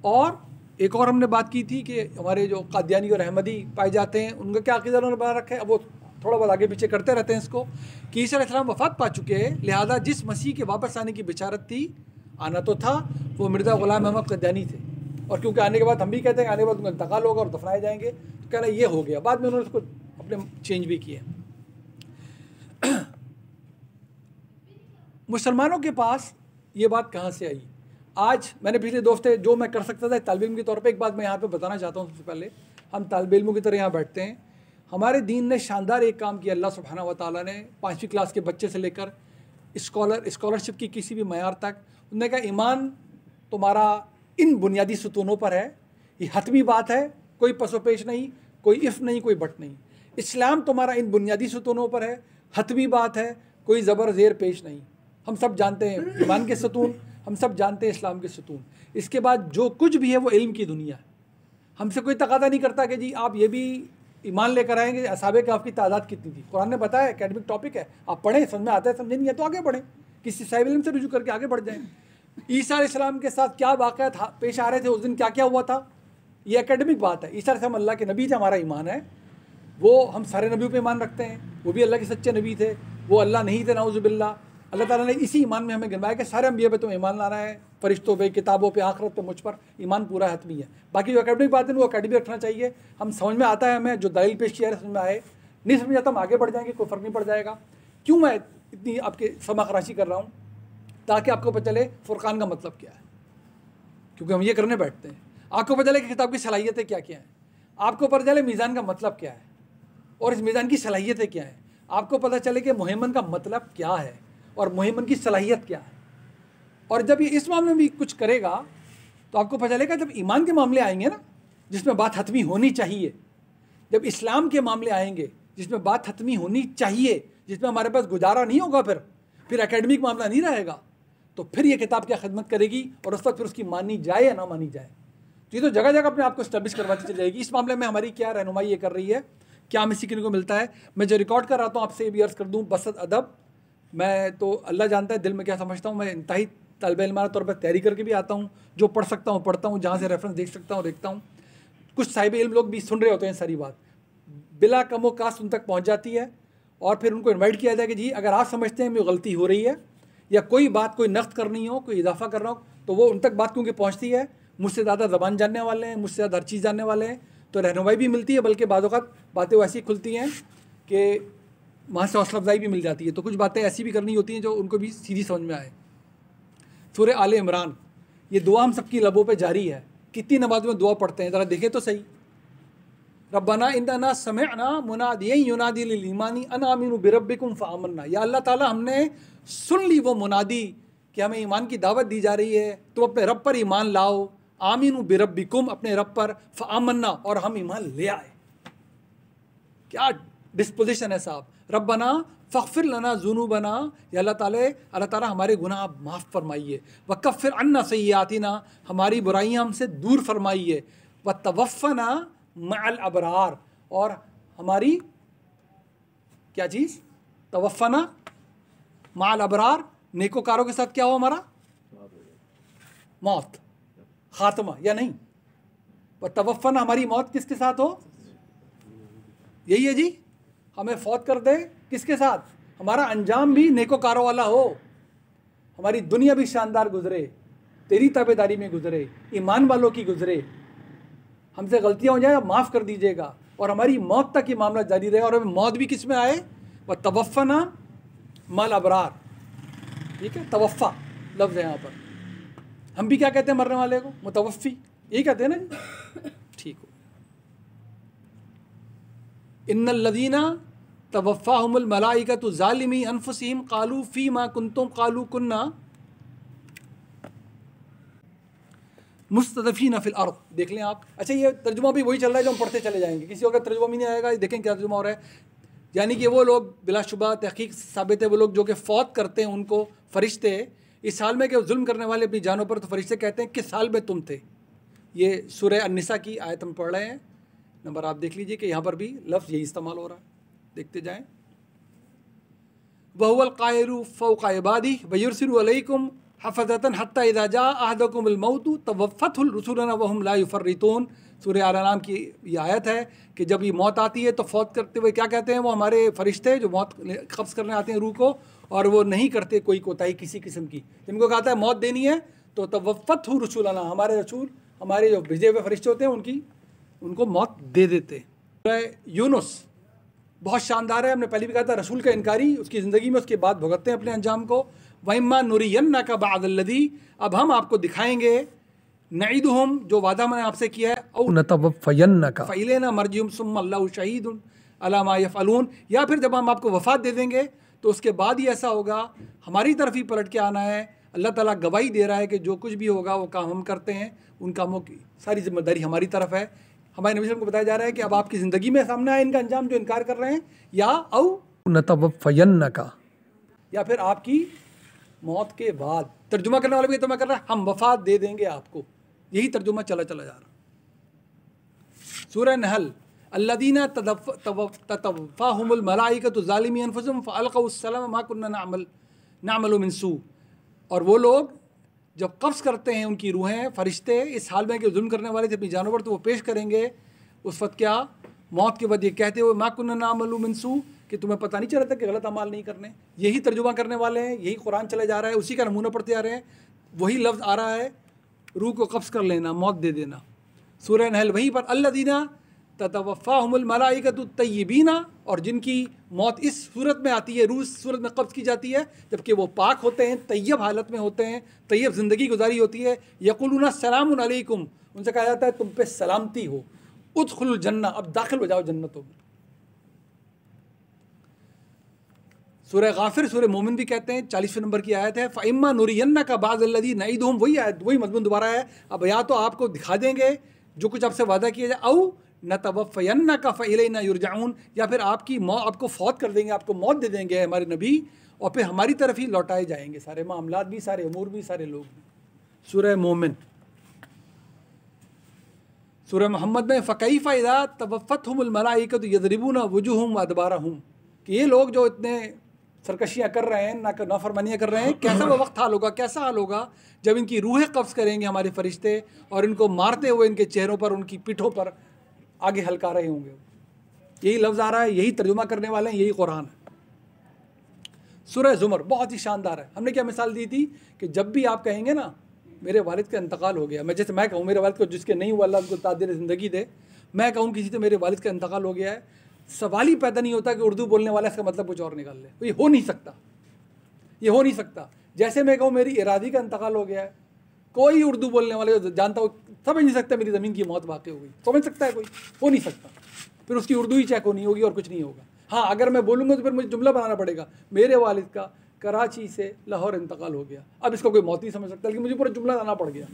और एक और हमने बात की थी कि हमारे जो कादियानी और अहमदी पाए जाते हैं उनका क्या अक़ीदा उन्होंने बना रखा है। अब वो थोड़ा बहुत आगे पीछे करते रहते हैं इसको कि ईसा अलैहिस्सलाम वफ़ात पा चुके हैं, लिहाजा जिस मसीह के वापस आने की बिशारत थी, आना तो था, वो मिर्ज़ा ग़ुलाम अहमद क़दियानी थे। और क्योंकि आने के बाद हम भी कहते हैं आने के बाद उनका इंतकाल होगा और दफनाए जाएंगे, तो कह रहे ये हो गया। बाद में उन्होंने उसको अपने चेंज भी किए। मुसलमानों के पास ये बात कहाँ से आई? आज मैंने पिछले 2 हफ्ते जो मैं कर सकता था तालिब इल्म के तौर पे, एक बात मैं यहाँ पे बताना चाहता हूँ। सबसे पहले हम तालिब इल्मों की तरह यहाँ बैठते हैं। हमारे दीन ने शानदार एक काम किया। अल्लाह सुब्हानहू व तआला ने 5वीं क्लास के बच्चे से लेकर स्कॉलरशिप की किसी भी मयार तक, उन्होंने कहा ईमान तुम्हारा इन बुनियादी सतूनों पर है, ये हतमी बात है, कोई पसोपेश नहीं, कोई इफ़ नहीं, कोई बट नहीं। इस्लाम तुम्हारा इन बुनियादी सतूनों पर है, हतमी बात है, कोई ज़बर ज़ेर पेश नहीं। हम सब जानते हैं ईमान के सतून, हम सब जानते हैं इस्लाम के सतून। इसके बाद जो कुछ भी है वो इल्म की दुनिया है। हमसे कोई तकादा नहीं करता कि जी आप ये भी ईमान लेकर आएंगे। असहाबे कहफ की तादाद कितनी थी, कुरान ने बताया, एकेडमिक टॉपिक है, आप पढ़ें, समझ में आता है, समझे नहीं है तो आगे बढ़ें, किसी साहिब इल्म से रुजू करके आगे बढ़ जाएँ। ईसा अलैहिस्सलाम के साथ क्या वाक़या था, पेश आ रहे थे उस दिन, क्या क्या हुआ था, ये एकेडमिक बात है। ईसा अलैहिस्सलाम अल्लाह के नबी थे, हमारा ईमान है। वो हम सारे नबियों पे ईमान रखते हैं, वो भी अल्लाह के सच्चे नबी थे, वो अल्लाह नहीं थे नाउज़ुबिल्लाह। अल्लाह ताला ने इसी ईमान में हमें गिनवाया कि सारे अंबिया पे तो ईमान लाना है, फरिश्तों पे, किताबों पे, आखिरत पे, मुझ पर ईमान पूरा हतमी है। बाकी जो एकेडमिक बात है वो एकेडमिक रखना चाहिए। हम समझ में आता है, हमें जो दलील पेश किया है समझ में आए, नहीं समझ आता हम आगे बढ़ जाएंगे, कोई फ़र्क नहीं पड़ जाएगा। क्यों मैं इतनी आपके समाखराशी कर रहा हूँ? ताकि आपको पता चले फ़ुरक़ान का मतलब क्या है, क्योंकि हम ये करने बैठते हैं। आपको पता चले कि किताब की सलाहियतें क्या क्या हैं, आपको पता चले मीज़ान का मतलब क्या है और इस मीज़ान की सलाहियतें क्या हैं, आपको पता चले कि मुहिम्मन का मतलब क्या है और मुहिम्मन की सलाहियत क्या है। और जब ये इस मामले में भी कुछ करेगा तो आपको पता चलेगा, जब ईमान के मामले आएंगे ना जिसमें बात हतमी होनी चाहिए, जब इस्लाम के मामले आएंगे जिसमें बात हतमी होनी चाहिए, जिसमें हमारे पास गुजारा नहीं होगा, फिर एकेडमिक मामला नहीं रहेगा, तो फिर ये किताब क्या खिदमत करेगी और उस वक्त फिर उसकी मानी जाए या ना मानी जाए। तो ये तो जगह जगह अपने आप को स्टैब्लिश करवाती चली जाएगी। इस मामले में हमारी क्या रहनुमाई ये कर रही है, क्या हमें सीखने को मिलता है। मैं जो रिकॉर्ड कर रहा हूँ आपसे ये भी अर्ज़ कर दूँ बसत अदब, मैं तो अल्लाह जानता है दिल में क्या समझता हूँ। मैं इंतहाई तालिब इल्माना तौर पर तैयारी करके भी आता हूँ, जो पढ़ सकता हूँ पढ़ता हूँ, जहाँ से रेफरेंस देख सकता हूँ देखता हूँ। कुछ साहिब इल्म लोग भी सुन रहे होते हैं, सारी बात बिला कमो कास्ट उन तक पहुँच जाती है और फिर उनको इन्वाइट किया जाए कि जी अगर आप समझते हैं मेरी गलती हो रही है या कोई बात कोई नक़्द करनी हो, कोई इजाफा करना हो, तो वो उन तक बात क्योंकि पहुँचती है। मुझसे ज़्यादा ज़बान जानने वाले हैं, मुझसे ज़्यादा हर चीज़ जानने वाले हैं, तो रहनुमाई भी मिलती है, बल्कि बात वक़्त बातें वैसी खुलती हैं कि वहाँ से हौसला अफजाई भी मिल जाती है। तो कुछ बातें ऐसी भी करनी होती हैं जो उनको भी सीधी समझ में आए। सूरह आले इमरान, ये दुआ हम सबकी लबों पे जारी है। कितनी नमाज में दुआ पढ़ते हैं, ज़रा देखें तो सही। रब्बना इन्ना समिअना मुनादियन युनादी लिल ईमानी अन आमिनु बिरब्बिकुम फआमन्ना। या अल्लाह ताला हमने सुन ली वो मुनादी कि हमें ईमान की दावत दी जा रही है, तो अपने रब पर ईमान लाओ, आमिनु बिरब्बिकुम, अपने रब पर, फआमन्ना, और हम ईमान ले आए। क्या डिस्पोजिशन है साहब। रब्बना फ़ग़फ़िर लना ज़ुनूबना, या अल्लाह ताला हमारे गुनाह माफ़ फरमाइए, व कफ़िर अन्ना सय्यातिना, हमारी बुराइयाँ हमसे दूर फरमाइए, व तवफ़्फ़ना मअल अबरार, और हमारी क्या चीज़, तवफ़्फ़ना मअल अबरार, नेकोकारों के साथ क्या हो हमारा, मौत, ख़ात्मा या नहीं। व तवफ़्फ़ना, हमारी मौत किसके साथ हो, यही है जी, हमें फौत कर दे किसके साथ, हमारा अंजाम भी नेकोकारों वाला हो, हमारी दुनिया भी शानदार गुजरे, तेरी ताबेदारी में गुजरे, ईमान वालों की गुजरे, हमसे गलतियाँ हो जाए माफ़ कर दीजिएगा, और हमारी मौत तक ये मामला जारी रहे, और हमें मौत भी किस में आए, व तवफ़्फ़ना मअल अबरार। ठीक है, तवफ़्फ़ा लफ्ज़ है यहाँ पर। हम भी क्या कहते हैं मरने वाले को, मुतवफ़्फ़ी, यही कहते हैं ना जी। ठीक हो। इन्नल्लज़ीना तवफ़्फ़ाहुमुल मलाइकतु ज़ालिमी अनफुसिहिम क़ालू फ़ीमा कुंतुम क़ालू कुन्ना मुस्तदफ़ीन फ़िल अर्द। देख लें आप। अच्छा, ये तर्जुमा भी वही चल रहा है जो हम पढ़ते चले जाएंगे, किसी और का तर्जुमा भी नहीं आएगा। देखें क्या तर्जुमा हो रहा है। यानी कि वो लोग बिलाशुबा तहक़ीक़ साबित है, वो लोग जो कि फ़ौत करते हैं उनको फ़रिश्ते इस हाल में कि जुल्म करने वाले अपनी जानों पर, तो फ़रिश्ते कहते हैं किस हाल में तुम थे। ये सूरह अन-निसा की आयत हम पढ़ रहे हैं, नंबर आप देख लीजिए कि यहाँ पर भी लफ्ज़ यही इस्तेमाल हो रहा है। देखते जाएँ। वहुवल क़ाहिरु फ़ौक़ इबादिही व युरसिलु अलैकुम हफ़ज़तन हत्ता इज़ा जाअ अहदकुमुल मौतु तवफ़्फ़तहुर रुसुलुना व हुम ला युफ़र्रितून। सूरह आल-अनआम की ये आयत है कि जब ये मौत आती है तो फ़ौत करते हुए क्या कहते हैं वो हमारे फ़रिश्ते जो मौत कब्ज़ करने आते हैं रूह को, और वो नहीं करते कोई कोताही किसी किस्म की। जिनको कहता है मौत देनी है तो तवफ़्फ़तहु रुसुलुना, हमारे रसूल, हमारे जो भेजे हुए फ़रिश्ते होते हैं उनको मौत दे देते। सूरह यूनुस बहुत शानदार है। हमने पहले भी कहा था रसूल का इनकारी उसकी ज़िंदगी में उसके बाद भुगतते हैं अपने अंजाम को। वइम्मा नुरियन्नका बअदल्लज़ी, अब हम आपको दिखाएंगे, नईदुहुम, जो वादा मैंने आपसे किया है, औ नतवफ़्फ़यन्नका फ़इलैना मरजिउहुम सुम्मा अल्लाहु शहीदुन अला मा यफ़अलून, या फिर जब हम आपको वफ़ात दे देंगे तो उसके बाद ही ऐसा होगा हमारी तरफ ही पलट के आना है। अल्लाह ताला गवाही दे रहा है कि जो कुछ भी होगा वो काम हम करते हैं, उन कामों की सारी जिम्मेदारी हमारी तरफ है। हमारे नबी को बताया जा रहा है कि अब आपकी ज़िंदगी में सामने आए इनका अंजाम जो इनकार कर रहे हैं, या औ नतवफ़्फ़यन्नका, या फिर आपकी मौत के बाद। तर्जुमा करने वाले भी तर्जुमा कर रहा है हम वफ़ात दे देंगे आपको, यही तर्जुमा चला जा रहा। सूरह नहल अल्लज़ीना ततवफ़्फ़ाहुमुल मलाइकतु ज़ालिमी अनफुसिहिम फ़अल्क़ौस्सलाम मा कुन्ना नअमलु मिन सू, और वो लोग जब कब्ज़ करते हैं उनकी रूहें फ़रिश्ते इस हाल में कि जुल्म करने वाले थे अपनी जानों पर, तो वो पेश करेंगे उस वक्त क्या, मौत के बाद ये कहते हुए मा कुन्ना नअमलु मिन सू, कि तुम्हें पता नहीं चला था कि गलत अमाल नहीं करने। यही तर्जुमा करने वाले हैं, यही कुरान चले जा रहा है, उसी का नमूना पढ़ते जा रहे हैं। वही लफ्ज़ आ रहा है, रूह को कब्ज़ कर लेना, मौत दे देना। सूरह नहल वहीं पर अल्लज़ीना ततवफ़्फ़ाहुमुल मलाइकतु तय्यबीना, और जिनकी मौत इस सूरत में आती है, रूह इस सूरत में कब्ज़ की जाती है जबकि वो पाक होते हैं, तय्यब हालत में होते हैं, तय्यब ज़िंदगी गुजारी होती है। यक़ूलूना सलामुन अलैकुम, उनसे कहा जाता है तुम पे सलामती हो, उदखुलुल जन्ना, अब दाखिल हो जाओ जन्नतों में। सूरह गाफिर, सूरह मोमिन भी कहते हैं, 40वें नंबर की आयत है, फ़इम्मा नुरियन्नका बाज़ल्लज़ी नईदुहुम, वही आयत, वही मज़मून दोबारा है। अब या तो आपको दिखा देंगे जो कुछ आपसे वादा किया जाए, औ नतवफ़्फ़यन्नका फ़इलैना युरजऊन, या फिर आपको फ़ौत कर देंगे, आपको मौत दे देंगे हमारे नबी, और फिर हमारी तरफ ही लौटाए जाएंगे सारे मामलात भी, सारे उमूर भी, सारे लोग भी। सूरह मोमिन। सूरह मोहम्मद में फ़कैफ़ इज़ा तवफ़्फ़तहुमुल मलाइकतु यज़रिबूना वुजूहहुम व अदबारहुम, कि ये लोग जो इतने सरकशियाँ कर रहे हैं, नाफरमानियाँ कर रहे हैं, कैसा वो वक्त हाल होगा, कैसा हाल होगा जब इनकी रूहें कब्ज़ करेंगे हमारे फ़रिश्ते और इनको मारते हुए इनके चेहरों पर, उनकी पीठों पर आगे हल्का रहे होंगे। यही लफ्ज़ आ रहा है, यही तर्जुमा करने वाले हैं, यही कुरान है। सूरह ज़ुमर बहुत ही शानदार है। हमने क्या मिसाल दी थी कि जब भी आप कहेंगे ना मेरे वालिद का इंतकाल हो गया, जैसे मैं कहूँ मेरे वालिद को, जिसके नहीं हुआ अल्लाह उनको तादीर ज़िंदगी दे, मैं कहूँ किसी से मेरे वालिद का इंतकाल हो गया है, सवाल ही पैदा नहीं होता कि उर्दू बोलने वाला इसका मतलब कुछ और निकाल ले। तो ये हो नहीं सकता, ये हो नहीं सकता। जैसे मैं कहूँ मेरी इरादी का इंतकाल हो गया है, कोई उर्दू बोलने वाले जानता हो समझ नहीं सकता मेरी ज़मीन की मौत वाक़ई हो गई, समझ सकता है कोई? हो नहीं सकता। फिर उसकी उर्दू ही चेक होनी होगी और कुछ नहीं होगा। हाँ, अगर मैं बोलूँगा तो फिर मुझे जुमला बनाना पड़ेगा, मेरे वालिद का कराची से लाहौर इंतकाल हो गया। अब इसको कोई मौत नहीं समझ सकता, लेकिन मुझे पूरा जुमला लाना पड़ गया।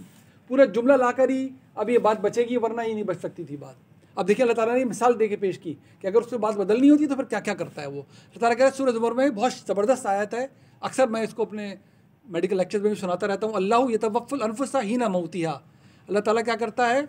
पूरा जुमला लाकर ही अब ये बात बचेगी, वरना ये नहीं बच सकती थी बात। अब देखिए अल्लाह ताला ने मिसाल दे के पेश की कि अगर उससे बात बदलनी होती तो फिर क्या क्या करता है वो। अल्लाह ताला कह रहा है सूरह ज़ुमर में, बहुत ज़बरदस्त आयत है, अक्सर मैं इसको अपने मेडिकल लेक्चर में भी सुनाता रहता हूँ। अल्लाहु यतवफ़्फ़ल अनफुसा हीना मौतिहा, अल्लाह ताला क्या करता है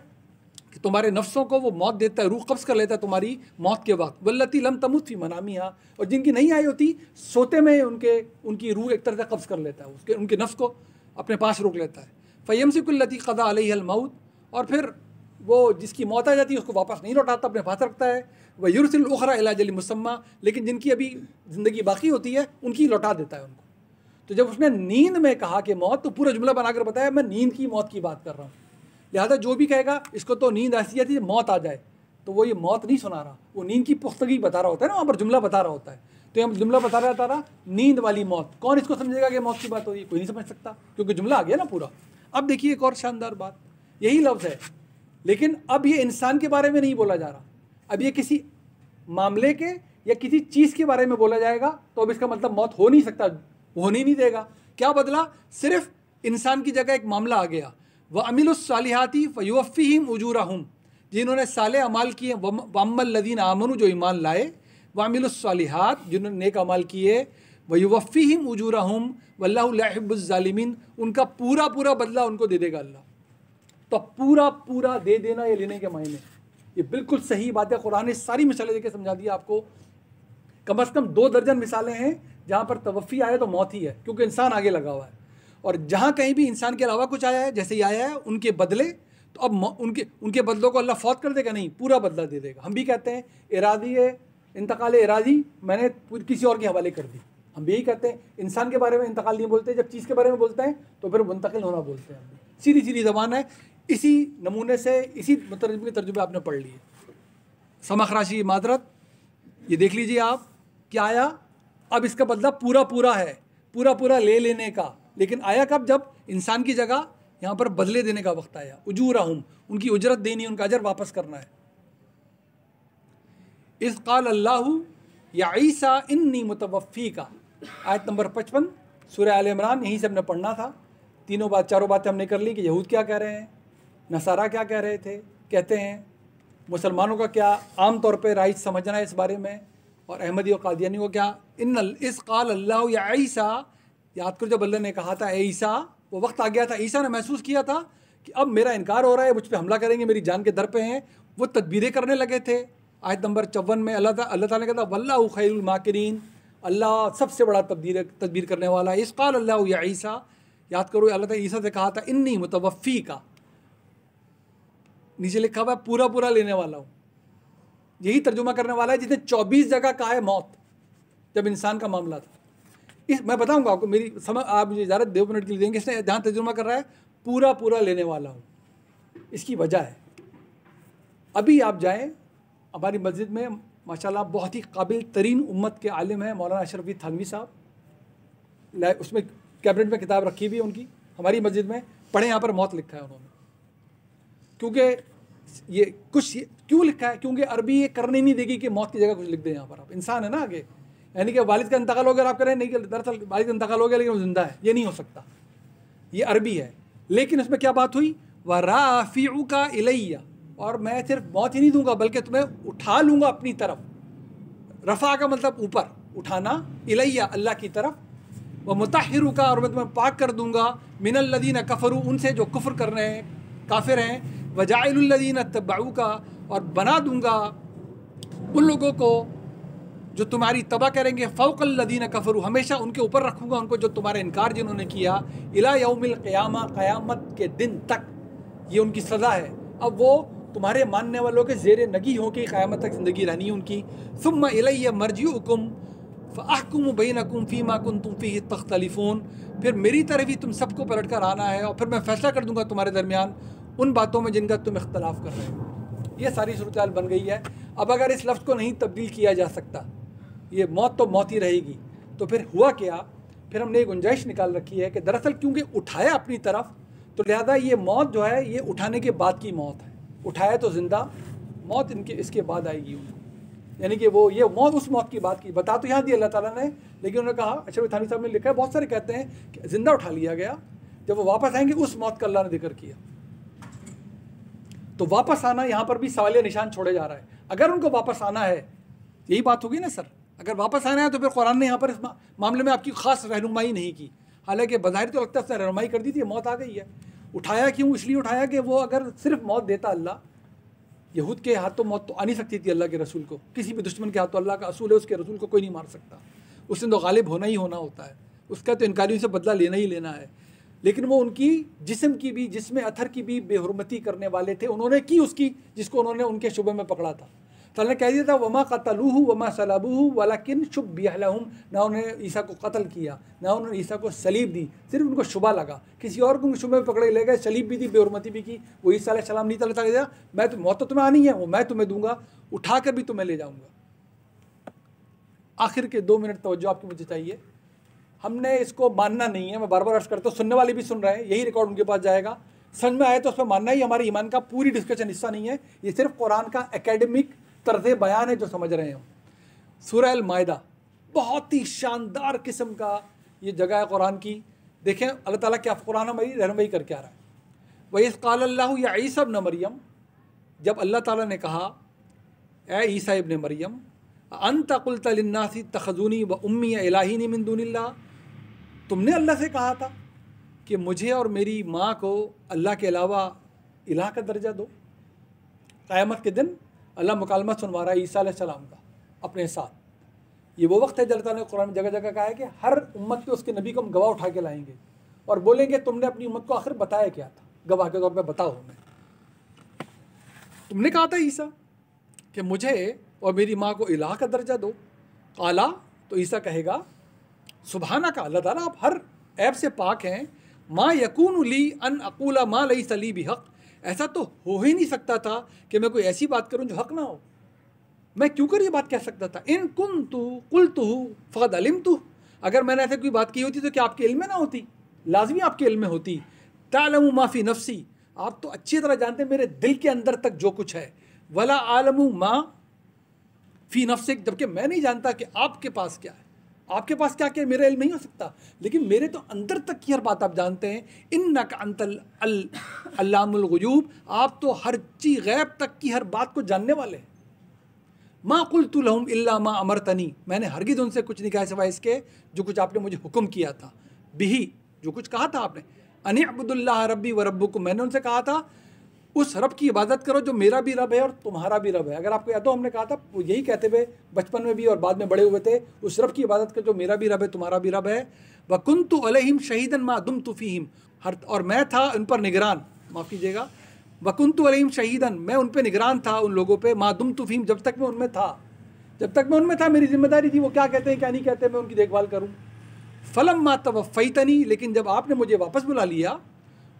कि तुम्हारे नफ्सों को वो मौत देता है, रूह कब्ज़ कर लेता है तुम्हारी मौत के वक्त। वल्लती लम तमुत फ़ी मनामिहा, और जिनकी नहीं आई होती सोते में उनकी रूह एक तरह से कब्ज़ कर लेता है, उनके नफ्स को अपने पास रोक लेता है। फ़यमसिकुल्लती क़ज़ा अलैहिल मौत, और फिर वो जिसकी मौत आ जाती है उसको वापस नहीं लौटाता, अपने पास रखता है। वह युरसिल उखरा इला अजलिन मुसम्मा, लेकिन जिनकी अभी ज़िंदगी बाकी होती है उनकी लौटा देता है उनको। तो जब उसने नींद में कहा कि मौत, तो पूरा जुमला बनाकर बताया मैं नींद की मौत की बात कर रहा हूँ। लिहाजा जो भी कहेगा इसको तो नींद ऐसी आती है मौत आ जाए, तो वो ये मौत नहीं सुना रहा, वो नींद की पुख्तगी बता रहा होता है ना, वहाँ पर जुमला बता रहा होता है। तो हम जुमला बता रहा नींद वाली मौत, कौन इसको समझेगा कि मौत की बात हो रही है? कोई नहीं समझ सकता, क्योंकि जुमला आ गया ना पूरा। अब देखिए एक और शानदार बात, यही लफ्ज़ है, लेकिन अब ये इंसान के बारे में नहीं बोला जा रहा, अब ये किसी मामले के या किसी चीज़ के बारे में बोला जाएगा तो अब इसका मतलब मौत हो नहीं सकता, होने नहीं देगा। क्या बदला? सिर्फ इंसान की जगह एक मामला आ गया, व अमिलुस्सालिहाती फयुवफ़्फ़ीहिम उजूरहुम, जिन्होंने साले अमाल किए, वम्मल लदीन आमनु, जो ईमान लाए, व अमिलुस्सालिहात, जिन्होंने नेक अमाल किए, वयुवफ़्फ़ीहिम उजूरहुम वल्लाहु ला युहिब्बुज़ ज़ालिमीन, उनका पूरा पूरा बदला उनको दे देगा अल्लाह। तो पूरा पूरा दे देना ये लेने के मायने, ये बिल्कुल सही बात है। कुरान ने सारी मिसालें देके समझा दिया आपको। कम से कम 2 दर्जन मिसालें हैं जहाँ पर तवफ़ी आया तो मौत ही है, क्योंकि इंसान आगे लगा हुआ है। और जहाँ कहीं भी इंसान के अलावा कुछ आया है, जैसे ही आया है उनके बदले, तो अब उनके बदलों को अल्लाह फौत कर देगा? नहीं, पूरा बदला दे देगा। हम भी कहते हैं इरादी इंतकाल इरादी मैंने किसी और के हवाले कर दी, हम भी यही कहते हैं। इंसान के बारे में इंतकाल नहीं बोलते, जब चीज़ के बारे में बोलते हैं तो फिर मुंतकिल होना बोलते हैं। सीधी सीधी ज़बान है। इसी नमूने से इसी मतलब के तर्जुमे आपने पढ़ लिए। समखराशी मादरत, ये देख लीजिए आप, क्या आया? अब इसका बदला पूरा पूरा है, पूरा पूरा ले लेने का। लेकिन आया कब? जब इंसान की जगह यहाँ पर बदले देने का वक्त आया। उजूरहुम, उनकी उजरत देनी, उनका अजर वापस करना है। इज़ क़ाल अल्लाहु या ईसा इन्नी मुतवफ़्फ़ीका, आयत नंबर 55 सूरह आल इमरान। यहीं से हमने पढ़ना था। चारों बातें हमने कर ली कि यहूद क्या कह रहे हैं, नसारा क्या कह रहे थे, कहते हैं मुसलमानों का क्या आम तौर पे राइट समझना है इस बारे में, और अहमदी और कादियानी को क्या। इस क़ाल अल्लाह या ईसा, याद करो जब अल्लाह ने कहा था ए ईसा, वो वक्त आ गया था, ईसा ने महसूस किया था कि अब मेरा इनकार हो रहा है, मुझ पर हमला करेंगे, मेरी जान के दर पे हैं। वो तदबीरें करने लगे थे। आयत नंबर 54 में अल्लाह ताला ने कहा था वल्लाहु खैरुल माकिरीन, अल्लाह सबसे बड़ा तदबीर करने वाला है। इस क़ाल अल्लाह या ईसा, याद करो अल्लाह ताला ईसा से कहा था इन्नी मुतवफ़्फ़ीका, नीचे लिखा हुआ है पूरा पूरा लेने वाला हूँ। यही तर्जुमा करने वाला है जिसने 24 जगह कहा है मौत, जब इंसान का मामला था। मैं बताऊंगा आपको, मेरी समझ, आप मुझे इजाज़त 2 मिनट के लिए देंगे। इसने जहाँ तर्जुमा कर रहा है पूरा पूरा लेने वाला हूँ, इसकी वजह है। अभी आप जाएँ हमारी मस्जिद में, माशाल्लाह बहुत ही काबिल तरीन उम्मत के आलिम हैं मौलाना अशरफ थानवी साहब, उसमें कैबिनेट में किताब रखी हुई है उनकी, हमारी मस्जिद में पढ़े। यहाँ पर मौत लिखा है उन्होंने, क्योंकि ये कुछ क्यों लिखा है? क्योंकि अरबी ये करने नहीं देगी कि मौत की जगह कुछ लिख दें। यहाँ पर आप इंसान है ना आगे, यानी कि वालिद का इंतकाल हो गया, आप करें नहीं कि दरअसल वालिद का इंतकाल हो गया लेकिन वो जिंदा है, ये नहीं हो सकता। ये अरबी है। लेकिन उसमें क्या बात हुई? व राफ़िउका इलैया, और मैं सिर्फ मौत ही नहीं दूंगा बल्कि तुम्हें उठा लूँगा अपनी तरफ। रफ़ा का मतलब ऊपर उठाना, इलैया अल्लाह की तरफ। व मुतहिरुका, और मैं तुम्हें पाक कर दूंगा, मिनल लदीन कफ़रू, उनसे जो कुफ्र कर रहे हैं, काफिर हैं। वजाइलुल लदीन तब्बऊका, और बना दूंगा उन लोगों को जो तुम्हारी तबाह करेंगे, फ़ौक़ल लदीन कफ़रू, हमेशा उनके ऊपर रखूँगा उनको जो तुम्हारे इनकार जिन्होंने किया, इला यौमिल क़ियामा, क़यामत के दिन तक। ये उनकी सज़ा है। अब वो तुम्हारे मानने वालों के ज़ेर नगी हों कि क़यामत तक ज़िंदगी रहनी है उनकी। सुम्मा इलैया मरजिउकुम फ़अहकुमु बैनकुम फ़ीमा कुन्तुम फ़ीहि तख्तलिफ़ून, फिर मेरी तरफ ही तुम सबको पलट कर आना है और फिर मैं फ़ैसला कर दूँगा तुम्हारे दरमियान उन बातों में जिनका तुम इख्तलाफ कर रहे हो। ये सारी सूरत हाल बन गई है। अब अगर इस लफ्ज़ को नहीं तब्दील किया जा सकता, ये मौत तो मौत ही रहेगी, तो फिर हुआ क्या? फिर हमने एक गुंजाइश निकाल रखी है कि दरअसल क्योंकि उठाया अपनी तरफ, तो लिहाजा ये मौत जो है ये उठाने के बाद की मौत है। उठाया तो जिंदा, मौत इसके बाद आएगी उनको, यानी कि वो ये मौत उस मौत की बात की बता तो यहाँ दी अल्लाह ताला ने, लेकिन उन्होंने कहा, अशरफ थानी साहब ने लिखा है, बहुत सारे कहते हैं कि जिंदा उठा लिया गया, जब वो वापस आएंगे उस मौत का अल्लाह ने जिक्र किया। तो वापस आना यहाँ पर भी सवालिया निशान छोड़े जा रहा है। अगर उनको वापस आना है, यही बात होगी ना सर, अगर वापस आना है तो फिर कुरान ने यहाँ पर इस मामले में आपकी ख़ास रहनुमाई नहीं की। हालांकि बज़ाहिर तो लगता है उसने रहनुमाई कर दी थी, मौत आ गई है। उठाया क्यों? इसलिए उठाया कि वो अगर सिर्फ मौत देता अल्लाह, यहूद के हाथों मौत तो आ नहीं सकती थी अल्लाह के रसूल को, किसी भी दुश्मन के हाथों, अल्लाह का असूल है उसके रसूल को कोई नहीं मार सकता, उसने तो गालिब होना ही होना होता है, उसका तो इनकारियों से बदला लेना ही लेना है। लेकिन वो उनकी जिस्म की भी, जिस्म अथर की भी बेहुरमती करने वाले थे, उन्होंने की उसकी जिसको उन्होंने उनके शुबे में पकड़ा था। तो अल्लाह ने कह दिया था वमा क़तलूहु वमा सलबूहु वलाकिन शुब्बिह लहुम, ना उन्होंने ईसा को कत्ल किया ना उन्होंने ईसा को सलीब दी, सिर्फ उनको शुबा लगा, किसी और को शुबे में पकड़े ले गए, सलीब भी दी, बेहुरमती भी की। वो ईसा अलैहिस्सलाम नहीं तलता गया, मैं तो मौत तो तुम्हें आनी है, वो मैं तुम्हें दूंगा, उठा कर भी तुम्हें ले जाऊँगा। आखिर के 2 मिनट तवज्जो आपकी मुझे चाहिए। हमने इसको मानना नहीं है, मैं बार बार अर्ज़ करता हूँ, सुनने वाले भी सुन रहे हैं, यही रिकॉर्ड उनके पास जाएगा। समझ में आए तो उसमें मानना ही हमारे ईमान का पूरी डिस्कशन हिस्सा नहीं है, ये सिर्फ कुरान का एकेडमिक तर्ज़ बयान है जो समझ रहे हो। सूरह अल माइदा, बहुत ही शानदार किस्म का ये जगह है कुरान की। देखें अल्लाह ताला क्या कुरान हमारी रहनुमाई करके आ रहा है। वइज़ क़ाल अल्लाहु या ईसा इब्न मरियम, जब अल्लाह ताला ने कहा ए ईसा इब्न मरियम अंत क़ुल्त लिन्नासी तख़ज़ूनी व उम्मी इलाहीनी मिन दूनिल्लाह, तुमने अल्लाह से कहा था कि मुझे और मेरी माँ को अल्लाह के अलावा इलाह का दर्जा दो। क़यामत के दिन अल्लाह मुकालमा सुनवा रहा है ईसा अलैहिस्सलाम का अपने साथ। ये वो वक्त है जब अल्लाह ताला ने कुरान में जगह जगह कहा है कि हर उम्मत के उसके नबी को हम गवाह उठा के लाएंगे और बोलेंगे तुमने अपनी उम्मत को आखिर बताया क्या था, गवाह के तौर पर बताओ हमें। तुमने कहा था ईसा कि मुझे और मेरी माँ को इलाह का दर्जा दो। काला, तो ईसा कहेगा सुबहाना का, अल्लाह ताला आप हर ऐब से पाक हैं। माँ यकून ली अन अकूला माँ लईसा ली बिहक़, ऐसा तो हो ही नहीं सकता था कि मैं कोई ऐसी बात करूं जो हक ना हो। मैं क्यों कर ये बात कह सकता था। इन कुन्तु क़ुल्तुहु फ़क़द अलिमतुहु, अगर मैंने ऐसे कोई बात की होती तो क्या आपके इल्म में ना होती, लाजमी आपके इल्म में होती। तालमु मा फ़ी नफ़्सी, आप तो अच्छी तरह जानते हैं मेरे दिल के अंदर तक जो कुछ है। वला आलमु मा फ़ी नफ़्सिक, जबकि मैं नहीं जानता कि आपके पास क्या है। आपके पास क्या क्या मेरा इल्म नहीं हो सकता, लेकिन मेरे तो अंदर तक की हर बात आप जानते हैं। इन्नका अंतल अल्लामुल गुयूब, आप तो हर चीज़ गैब तक की हर बात को जानने वाले हैं। मा क़ुल्तु लहुम इल्ला मा अमरतनी, मैंने हरगिज़ उनसे कुछ नहीं कहा सिवाय इसके जो कुछ आपने मुझे हुक्म किया था। बिही, जो कुछ कहा था आपने। अनि अब्दुल्लाह रब्बी व रब्बुकुम, मैंने उनसे कहा था उस रब की इबादत करो जो मेरा भी रब है और तुम्हारा भी रब है। अगर आपको याद हो हमने कहा था वो यही कहते हुए बचपन में भी और बाद में बड़े हुए थे, उस रब की इबादत करो जो मेरा भी रब है तुम्हारा भी रब है। व कुन्तु अलैहिम शहीदन मा दुम्तु फीहिम, और मैं था उन पर निगरान, माफ़ कीजिएगा, व कुन्तु अलैहिम शहीदन, मैं उन पर निगरान था उन लोगों पर, मा दुम्तु फीहिम, जब तक मैं उनमें था। जब तक मैं उनमें था मेरी जिम्मेदारी थी वो क्या कहते हैं क्या नहीं कहते मैं उनकी देखभाल करूँ। फलम्मा तवफ़्फ़ैतनी, लेकिन जब आपने मुझे वापस बुला लिया,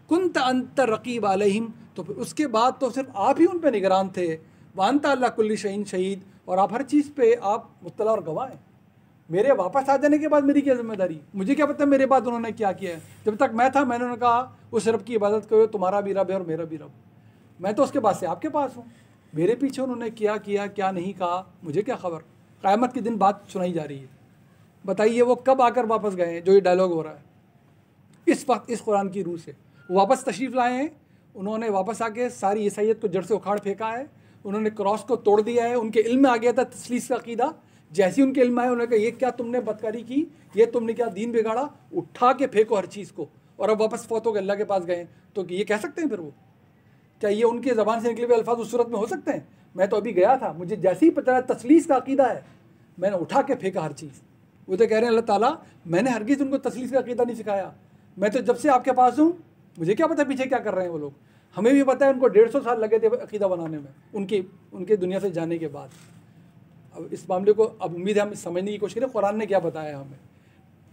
कुन्त अंत रक़ीब अलैहिम, तो फिर उसके बाद तो सिर्फ आप ही उन पे निगरान थे। व अंत अल्ला कुल्ली शहीन शहीद, और आप हर चीज़ पे आप मुत्तला और गवाह हैं। मेरे वापस आ जाने के बाद मेरी क्या जिम्मेदारी, मुझे क्या पता मेरे बाद उन्होंने क्या किया है। जब तक मैं था मैंने उन्हें कहा उस रब की इबादत करो तुम्हारा भी रब है और मेरा भी रब। मैं तो उसके बाद से आपके पास हूँ, मेरे पीछे उन्होंने क्या किया क्या नहीं कहा मुझे क्या खबर। क़यामत के दिन बात सुनाई जा रही है, बताइए वो कब आकर वापस गए हैं जो ये डायलॉग हो रहा है इस वक्त इस कुरान की रूह से। वो वापस तशरीफ़ लाए हैं, उन्होंने वापस आके सारी ईसाइयत को जड़ से उखाड़ फेंका है, उन्होंने क्रॉस को तोड़ दिया है। उनके इल्म में आ गया था तस्लीस का अकीदा, जैसे ही उनके इल्म आए उन्होंने कहा ये क्या तुमने बदकारी की, ये तुमने क्या दीन बिगाड़ा, उठा के फेंको हर चीज़ को, और अब वापस फौत होकर अल्लाह के पास गए। तो ये कह सकते हैं फिर वो, क्या ये उनके ज़बान से निकले हुए अल्फाज उस सूरत में हो सकते हैं। मैं तो अभी गया था, मुझे जैसे ही पता चला तस्लीस का अकीदा है मैंने उठा के फेंका हर चीज़। वो तो कह रहे हैं अल्लाह ताला मैंने हरगिज़ उनको तस्लीस का अकीदा नहीं सिखाया, मैं तो जब से आपके पास हूँ मुझे क्या पता पीछे क्या कर रहे हैं वो लोग। हमें भी पता है उनको 150 साल लगे थे अकीदा बनाने में उनके दुनिया से जाने के बाद। अब इस मामले को अब उम्मीद है हम समझने की कोशिश करें कुरान ने क्या बताया हमें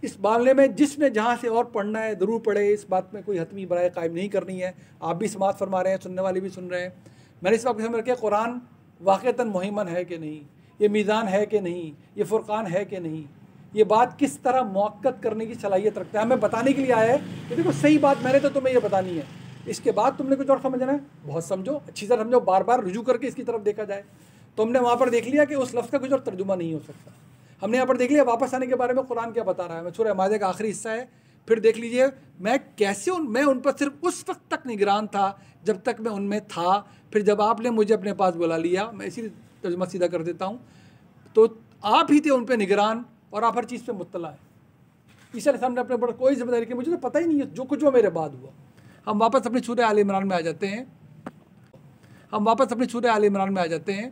इस मामले में। जिसने जहाँ से और पढ़ना है ज़रूर पढ़े, इस बात में कोई हतमी बराए कायम नहीं करनी है। आप भी समात फरमा रहे हैं, सुनने वाले भी सुन रहे हैं। मैंने इस बात को समझ रखा कुरान वाक़तन मुहिमन है कि नहीं, ये मीज़ान है कि नहीं, ये फ़ुरक़ान है कि नहीं, ये बात किस तरह मौक़्क़त करने की सलाहियत रखता है। हमें बताने के लिए आया है कि देखो सही बात मैंने तो तुम्हें ये बतानी है, इसके बाद तुमने कुछ और समझना है बहुत समझो, अच्छी तरह समझो, बार बार रुजू करके इसकी तरफ देखा जाए। तो हमने वहाँ पर देख लिया कि उस लफ्ज़ का कुछ और तर्जुमा नहीं हो सकता। हमने यहाँ पर देख लिया वापस आने के बारे में कुरान क्या बता रहा है। सूरह माइदा का आखिरी हिस्सा है, फिर देख लीजिए मैं उन पर सिर्फ उस वक्त तक निगरान था जब तक मैं उनमें था, फिर जब आपने मुझे अपने पास बुला लिया। मैं इसी तर्जुमा सीधा कर देता हूँ, तो आप ही थे उन पर निगरान और आप हर चीज़ पे मुत्तला है। इसलिए सामने अपने ऊपर कोई जिम्मेदारी की मुझे तो पता ही नहीं है जो कुछ वो मेरे बाद हुआ। हम वापस अपनी सूरह आल इमरान में आ जाते हैं।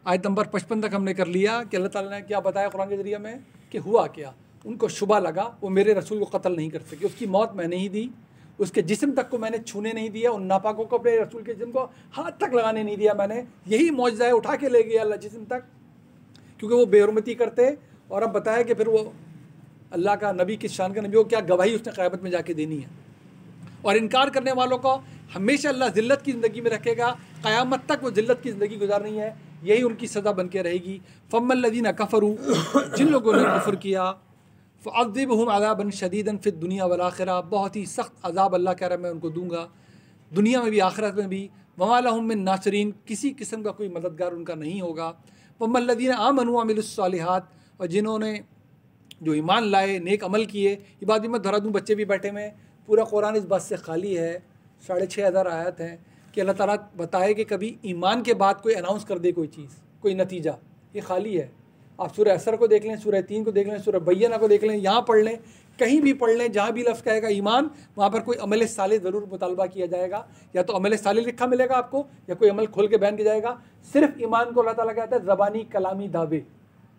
आयत नंबर 55 तक हमने कर लिया कि अल्लाह ताला ने क्या बताया कुरान के ज़रिए में कि हुआ क्या। उनको शुबा लगा वो मेरे रसूल को कत्ल नहीं कर सके, उसकी मौत मैंने ही दी, उसके जिस्म तक को मैंने छूने नहीं दिया, उन नापाकों को अपने रसूल के जिस्म को हाथ तक लगाने नहीं दिया। मैंने यही मौजज़ा है, उठा के ले गया अल्लाह जिस्म तक, क्योंकि वो बेहुरमती करते। और अब बताया कि फिर वो अल्लाह का नबी किस शान का नबी हो, क्या गवाही उसने क़यामत में जाके देनी है। और इनकार करने वालों को हमेशा अल्लाह ज़िल्लत की ज़िंदगी में रखेगा, क़यामत तक वो ज़िल्लत की ज़िंदगी गुजारनी है, यही उनकी सज़ा बन के रहेगी। फ़म्मल्लज़ीना कफ़रू, जिन लोगों ने कुफ़्र किया, फ़अज़्ज़िबहुम अज़ाबन शदीदन फ़िद दुनिया वल आखिरा, बहुत ही सख्त अज़ाब अल्लाह कह रहा है मैं उनको दूंगा दुनिया में भी आखिरत में भी। वमा लहुम मिन नासिरीन, किसी किस्म का कोई मददगार उनका नहीं होगा। वल्लज़ीना आमनू वअमिलुस्सालिहात, और जिन्होंने जो ईमान लाए, नेक अमल किए। ये बात भी मैं दोहरा दूँ, बच्चे भी बैठे में, पूरा कुरान इस बात से खाली है, 6500 आयत हैं कि अल्लाह ताला बताए कि कभी ईमान के बाद कोई अनाउंस कर दे कोई चीज़, कोई नतीजा, ये खाली है। आप सूरह असर को देख लें, सूरह 3 को देख लें, सूरह बय्यना को देख लें, यहाँ पढ़ लें, कहीं भी पढ़ लें, जहाँ भी लफ्ज़ कहेगा ईमान, वहाँ पर कोई अमल साले ज़रूर मुतालबा किया जाएगा, या तो अमल साले लिखा मिलेगा आपको, या कोई अमल खोल के बयान किया जाएगा। सिर्फ ईमान को अल्लाह ताला कहता है ज़बानी कलामी दावे,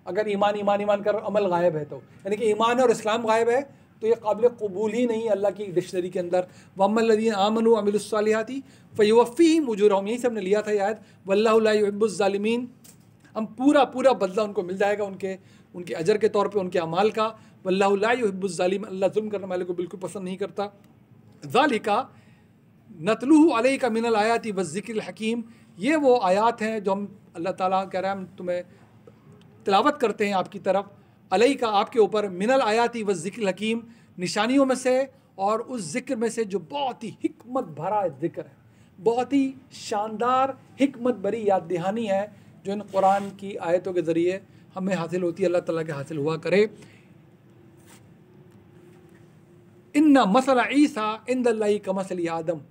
अगर ईमान ईमान ईमान कर अमल गायब है तो, यानी कि ईमान और इस्लाम गायब है तो ये काबिल कबूल ही नहीं है अल्लाह की डिक्शनरी के अंदर। वअम्मल्लज़ीना आमनू वअमिलुस्सालिहाति फ़युवफ़्फ़ीहिम उजूरहुम, यही से हमने लिया था याद, वल्लाहु ला युहिब्बुज़्ज़ालिमीन, हम पूरा बदला उनको मिल जाएगा उनके अजर के तौर पे, उनके अमाल का। वल्लाहु ला युहिब्बुज़्ज़ालिमीन, अल्लाह जुल्म करने वाले को बिल्कुल पसंद नहीं करता। ज़ालिका नतलूहु अलैका मिनल आयाति वज़्ज़िक्रिल हकीम, ये वो आयात हैं जो हम, अल्लाह ताला कह रहा है हम तुम्हें तिलावत करते हैं आपकी तरफ, अलैका आपके ऊपर, मिनल आयाति वज़्ज़िक्रिल हकीम, निशानियों में से और उस ज़िक्र में से जो बहुत ही हिकमत भरा ज़िक्र है, बहुत ही शानदार हिकमत भरी याद दहानी है जो इन कुरान की आयतों के ज़रिए हमें हासिल होती है। अल्लाह ताला के हासिल हुआ करे। इन्ना मसला ईसा इंदल्लाहि कमसली आदम,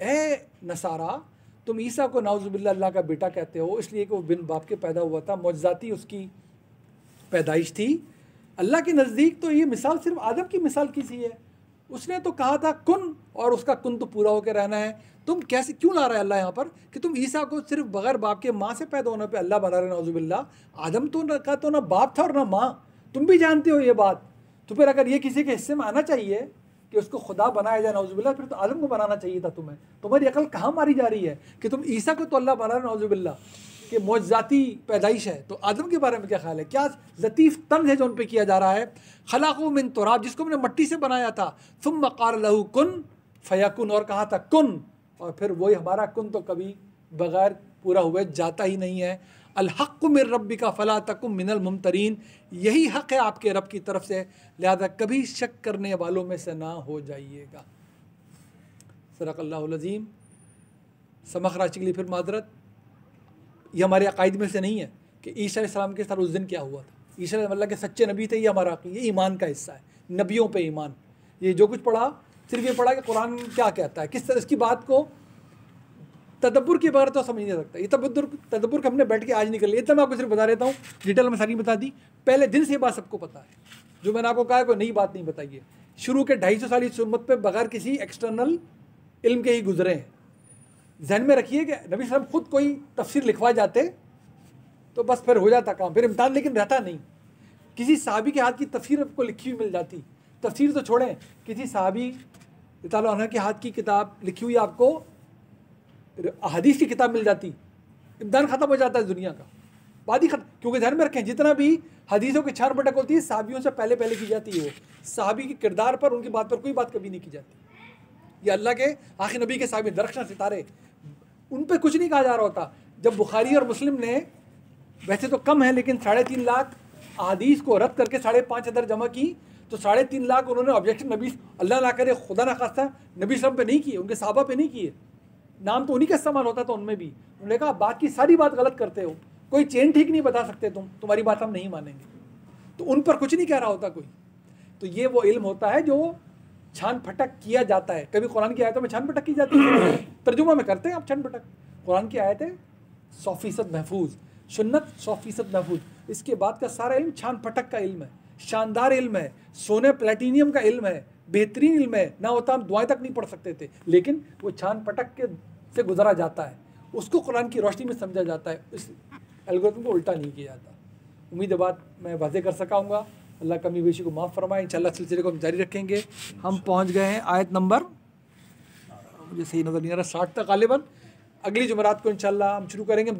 ए नसारा तुम ईसा को नाउज़ुबिल्लाह अल्लाह का बेटा कहते हो इसलिए कि वो बिन बाप के पैदा हुआ था, मौजज़ाती उसकी पैदाइश थी। अल्लाह के नज़दीक तो ये मिसाल सिर्फ आदम की मिसाल की सी है, उसने तो कहा था कुन, और उसका कुन तो पूरा होकर रहना है। तुम कैसे, क्यों ला रहा है अल्लाह यहाँ पर कि तुम ईसा को सिर्फ बगैर बाप के माँ से पैदा होने पे अल्लाह बना रहे नाउज़ुबिल्लाह। आदम तो का तो ना बाप था और ना माँ, तुम भी जानते हो ये बात। तो फिर अगर ये किसी के हिस्से में आना चाहिए कि उसको खुदा बनाया जाए नाउज़ुबिल्लाह, फिर तो आदम को बनाना चाहिए था तुम्हें। तुम्हारी अकल कहाँ मारी जा रही है कि तुम ईसा को तो अल्लाह बना रहे नाउज़ुबिल्लाह कि मौजज़ाती पैदाइश है, तो आदम के बारे में क्या ख्याल है? क्या लतीफ़ तंज़ है जो उन पे किया जा रहा है। खलाक़ू मिन तुराब, जिसको मैंने मट्टी से बनाया था, सुम्मा क़ाल लहू कुन फ़यकुन, और कहा था कुन, और फिर वही हमारा कुन तो कभी बग़ैर पूरा हुए जाता ही नहीं है। अल हक़्क़ु मिन रब्बिका फ़ला तकुन मिनल मुमतरीन, यही हक़ है आपके रब की तरफ से, लिहाजा कभी शक करने वालों में से ना हो जाइएगा। सदक़ल्लाहुल अज़ीम। समख राशि के लिए फिर मादरत, ये हमारे अकायद में से नहीं है कि ईसा अलैहिस्सलाम के साथ उस दिन क्या हुआ था। ईसा अल्लाह के सच्चे नबी थे, ये हमारा अक़ीदा, ये ईमान का हिस्सा है, नबियों पे ईमान। ये जो कुछ पढ़ा सिर्फ ये पढ़ा कि कुरान क्या कहता है, किस तरह इसकी बात को तदब्बुर के बगैर तो समझ नहीं सकता। ये तदब्बुर हमने बैठ के आज निकल लिया, इतना मैं आपको सिर्फ बता देता हूँ, डिटेल में सारी बता दी। पहले दिन से ये बात सबको पता है, जो मैंने आपको कहा कोई नई बात नहीं बताई है। शुरू के 250 साल इस उम्मत पे बगैर किसी एक्सटर्नल इल्म के ही गुजरे हैं। जहन में रखिए कि नबी सल्लल्लाहु अलैहि वसल्लम खुद कोई तफसीर लिखवा जाते तो बस फिर हो जाता काम, फिर इम्तिहान लेकिन रहता नहीं। किसी सहाबी के हाथ की तफसीर आपको लिखी हुई मिल जाती, तफसीर तो छोड़ें, किसी सहाबी ताला अन्हु के हाथ की किताब लिखी हुई आपको हदीस की किताब मिल जाती, इम्तिहान ख़त्म हो जाता है दुनिया का, बात ही खत्म। क्योंकि ध्यान में रखें, जितना भी हदीसों की छान पटक होती है सहाबियों से पहले की जाती है। वो सहाबी के किरदार पर, उनकी बात पर कोई बात कभी नहीं की जाती। ये अल्लाह के आखिर नबी के सहाबी दरख्शां सितारे, उन पर कुछ नहीं कहा जा रहा होता। जब बुखारी और मुस्लिम ने, वैसे तो कम है लेकिन 3.5 लाख अहादीस को रद्द करके 5,500 जमा की, तो 3.5 लाख उन्होंने ऑब्जेक्शन नबी, अल्लाह ना करे खुदा ना खास्ता, नबी सल्लल्लाहु अलैहि वसल्लम पे नहीं किए, उनके सहाबा पे नहीं किए। नाम तो उन्हीं का इस्तेमाल होता था उनमें भी। उन्होंने कहा बाकी सारी बात गलत करते हो, कोई चेन ठीक नहीं बता सकते तुम्हारी बात हम नहीं मानेंगे। तो उन पर कुछ नहीं कह रहा होता कोई। तो ये वो इल्म होता है जो छान फटक किया जाता है। कभी कुरान की आयतों में छान फटक की जाती है, तर्जुमा में करते हैं आप छान फटक। कुरान की आयतें 100% महफूज, सुन्नत 100% महफूज। इसके बाद का सारा इल्म छान फटक का इल्म है, शानदार इल्म है, सोने प्लेटिनियम का इल्म है, बेहतरीन इल्म है। ना होता हम दुआएं तक नहीं पढ़ सकते थे, लेकिन वो छान पटक के से गुजरा जाता है, उसको कुरान की रोशनी में समझा जाता है, इस एल्गोरिथम को उल्टा नहीं किया जाता। उम्मीद है बात मैं वाज़ेह कर सका हूँगा। अल्लाह कमी बेशी को माफ़ फरमाए। इंशाअल्लाह सिलसिले को हम जारी रखेंगे। हम पहुँच गए हैं आयत नंबर, मुझे सही नज़र नहीं आ रहा, 60 तक गालिबन। अगली जुमरात को इंशाअल्लाह हम शुरू करेंगे।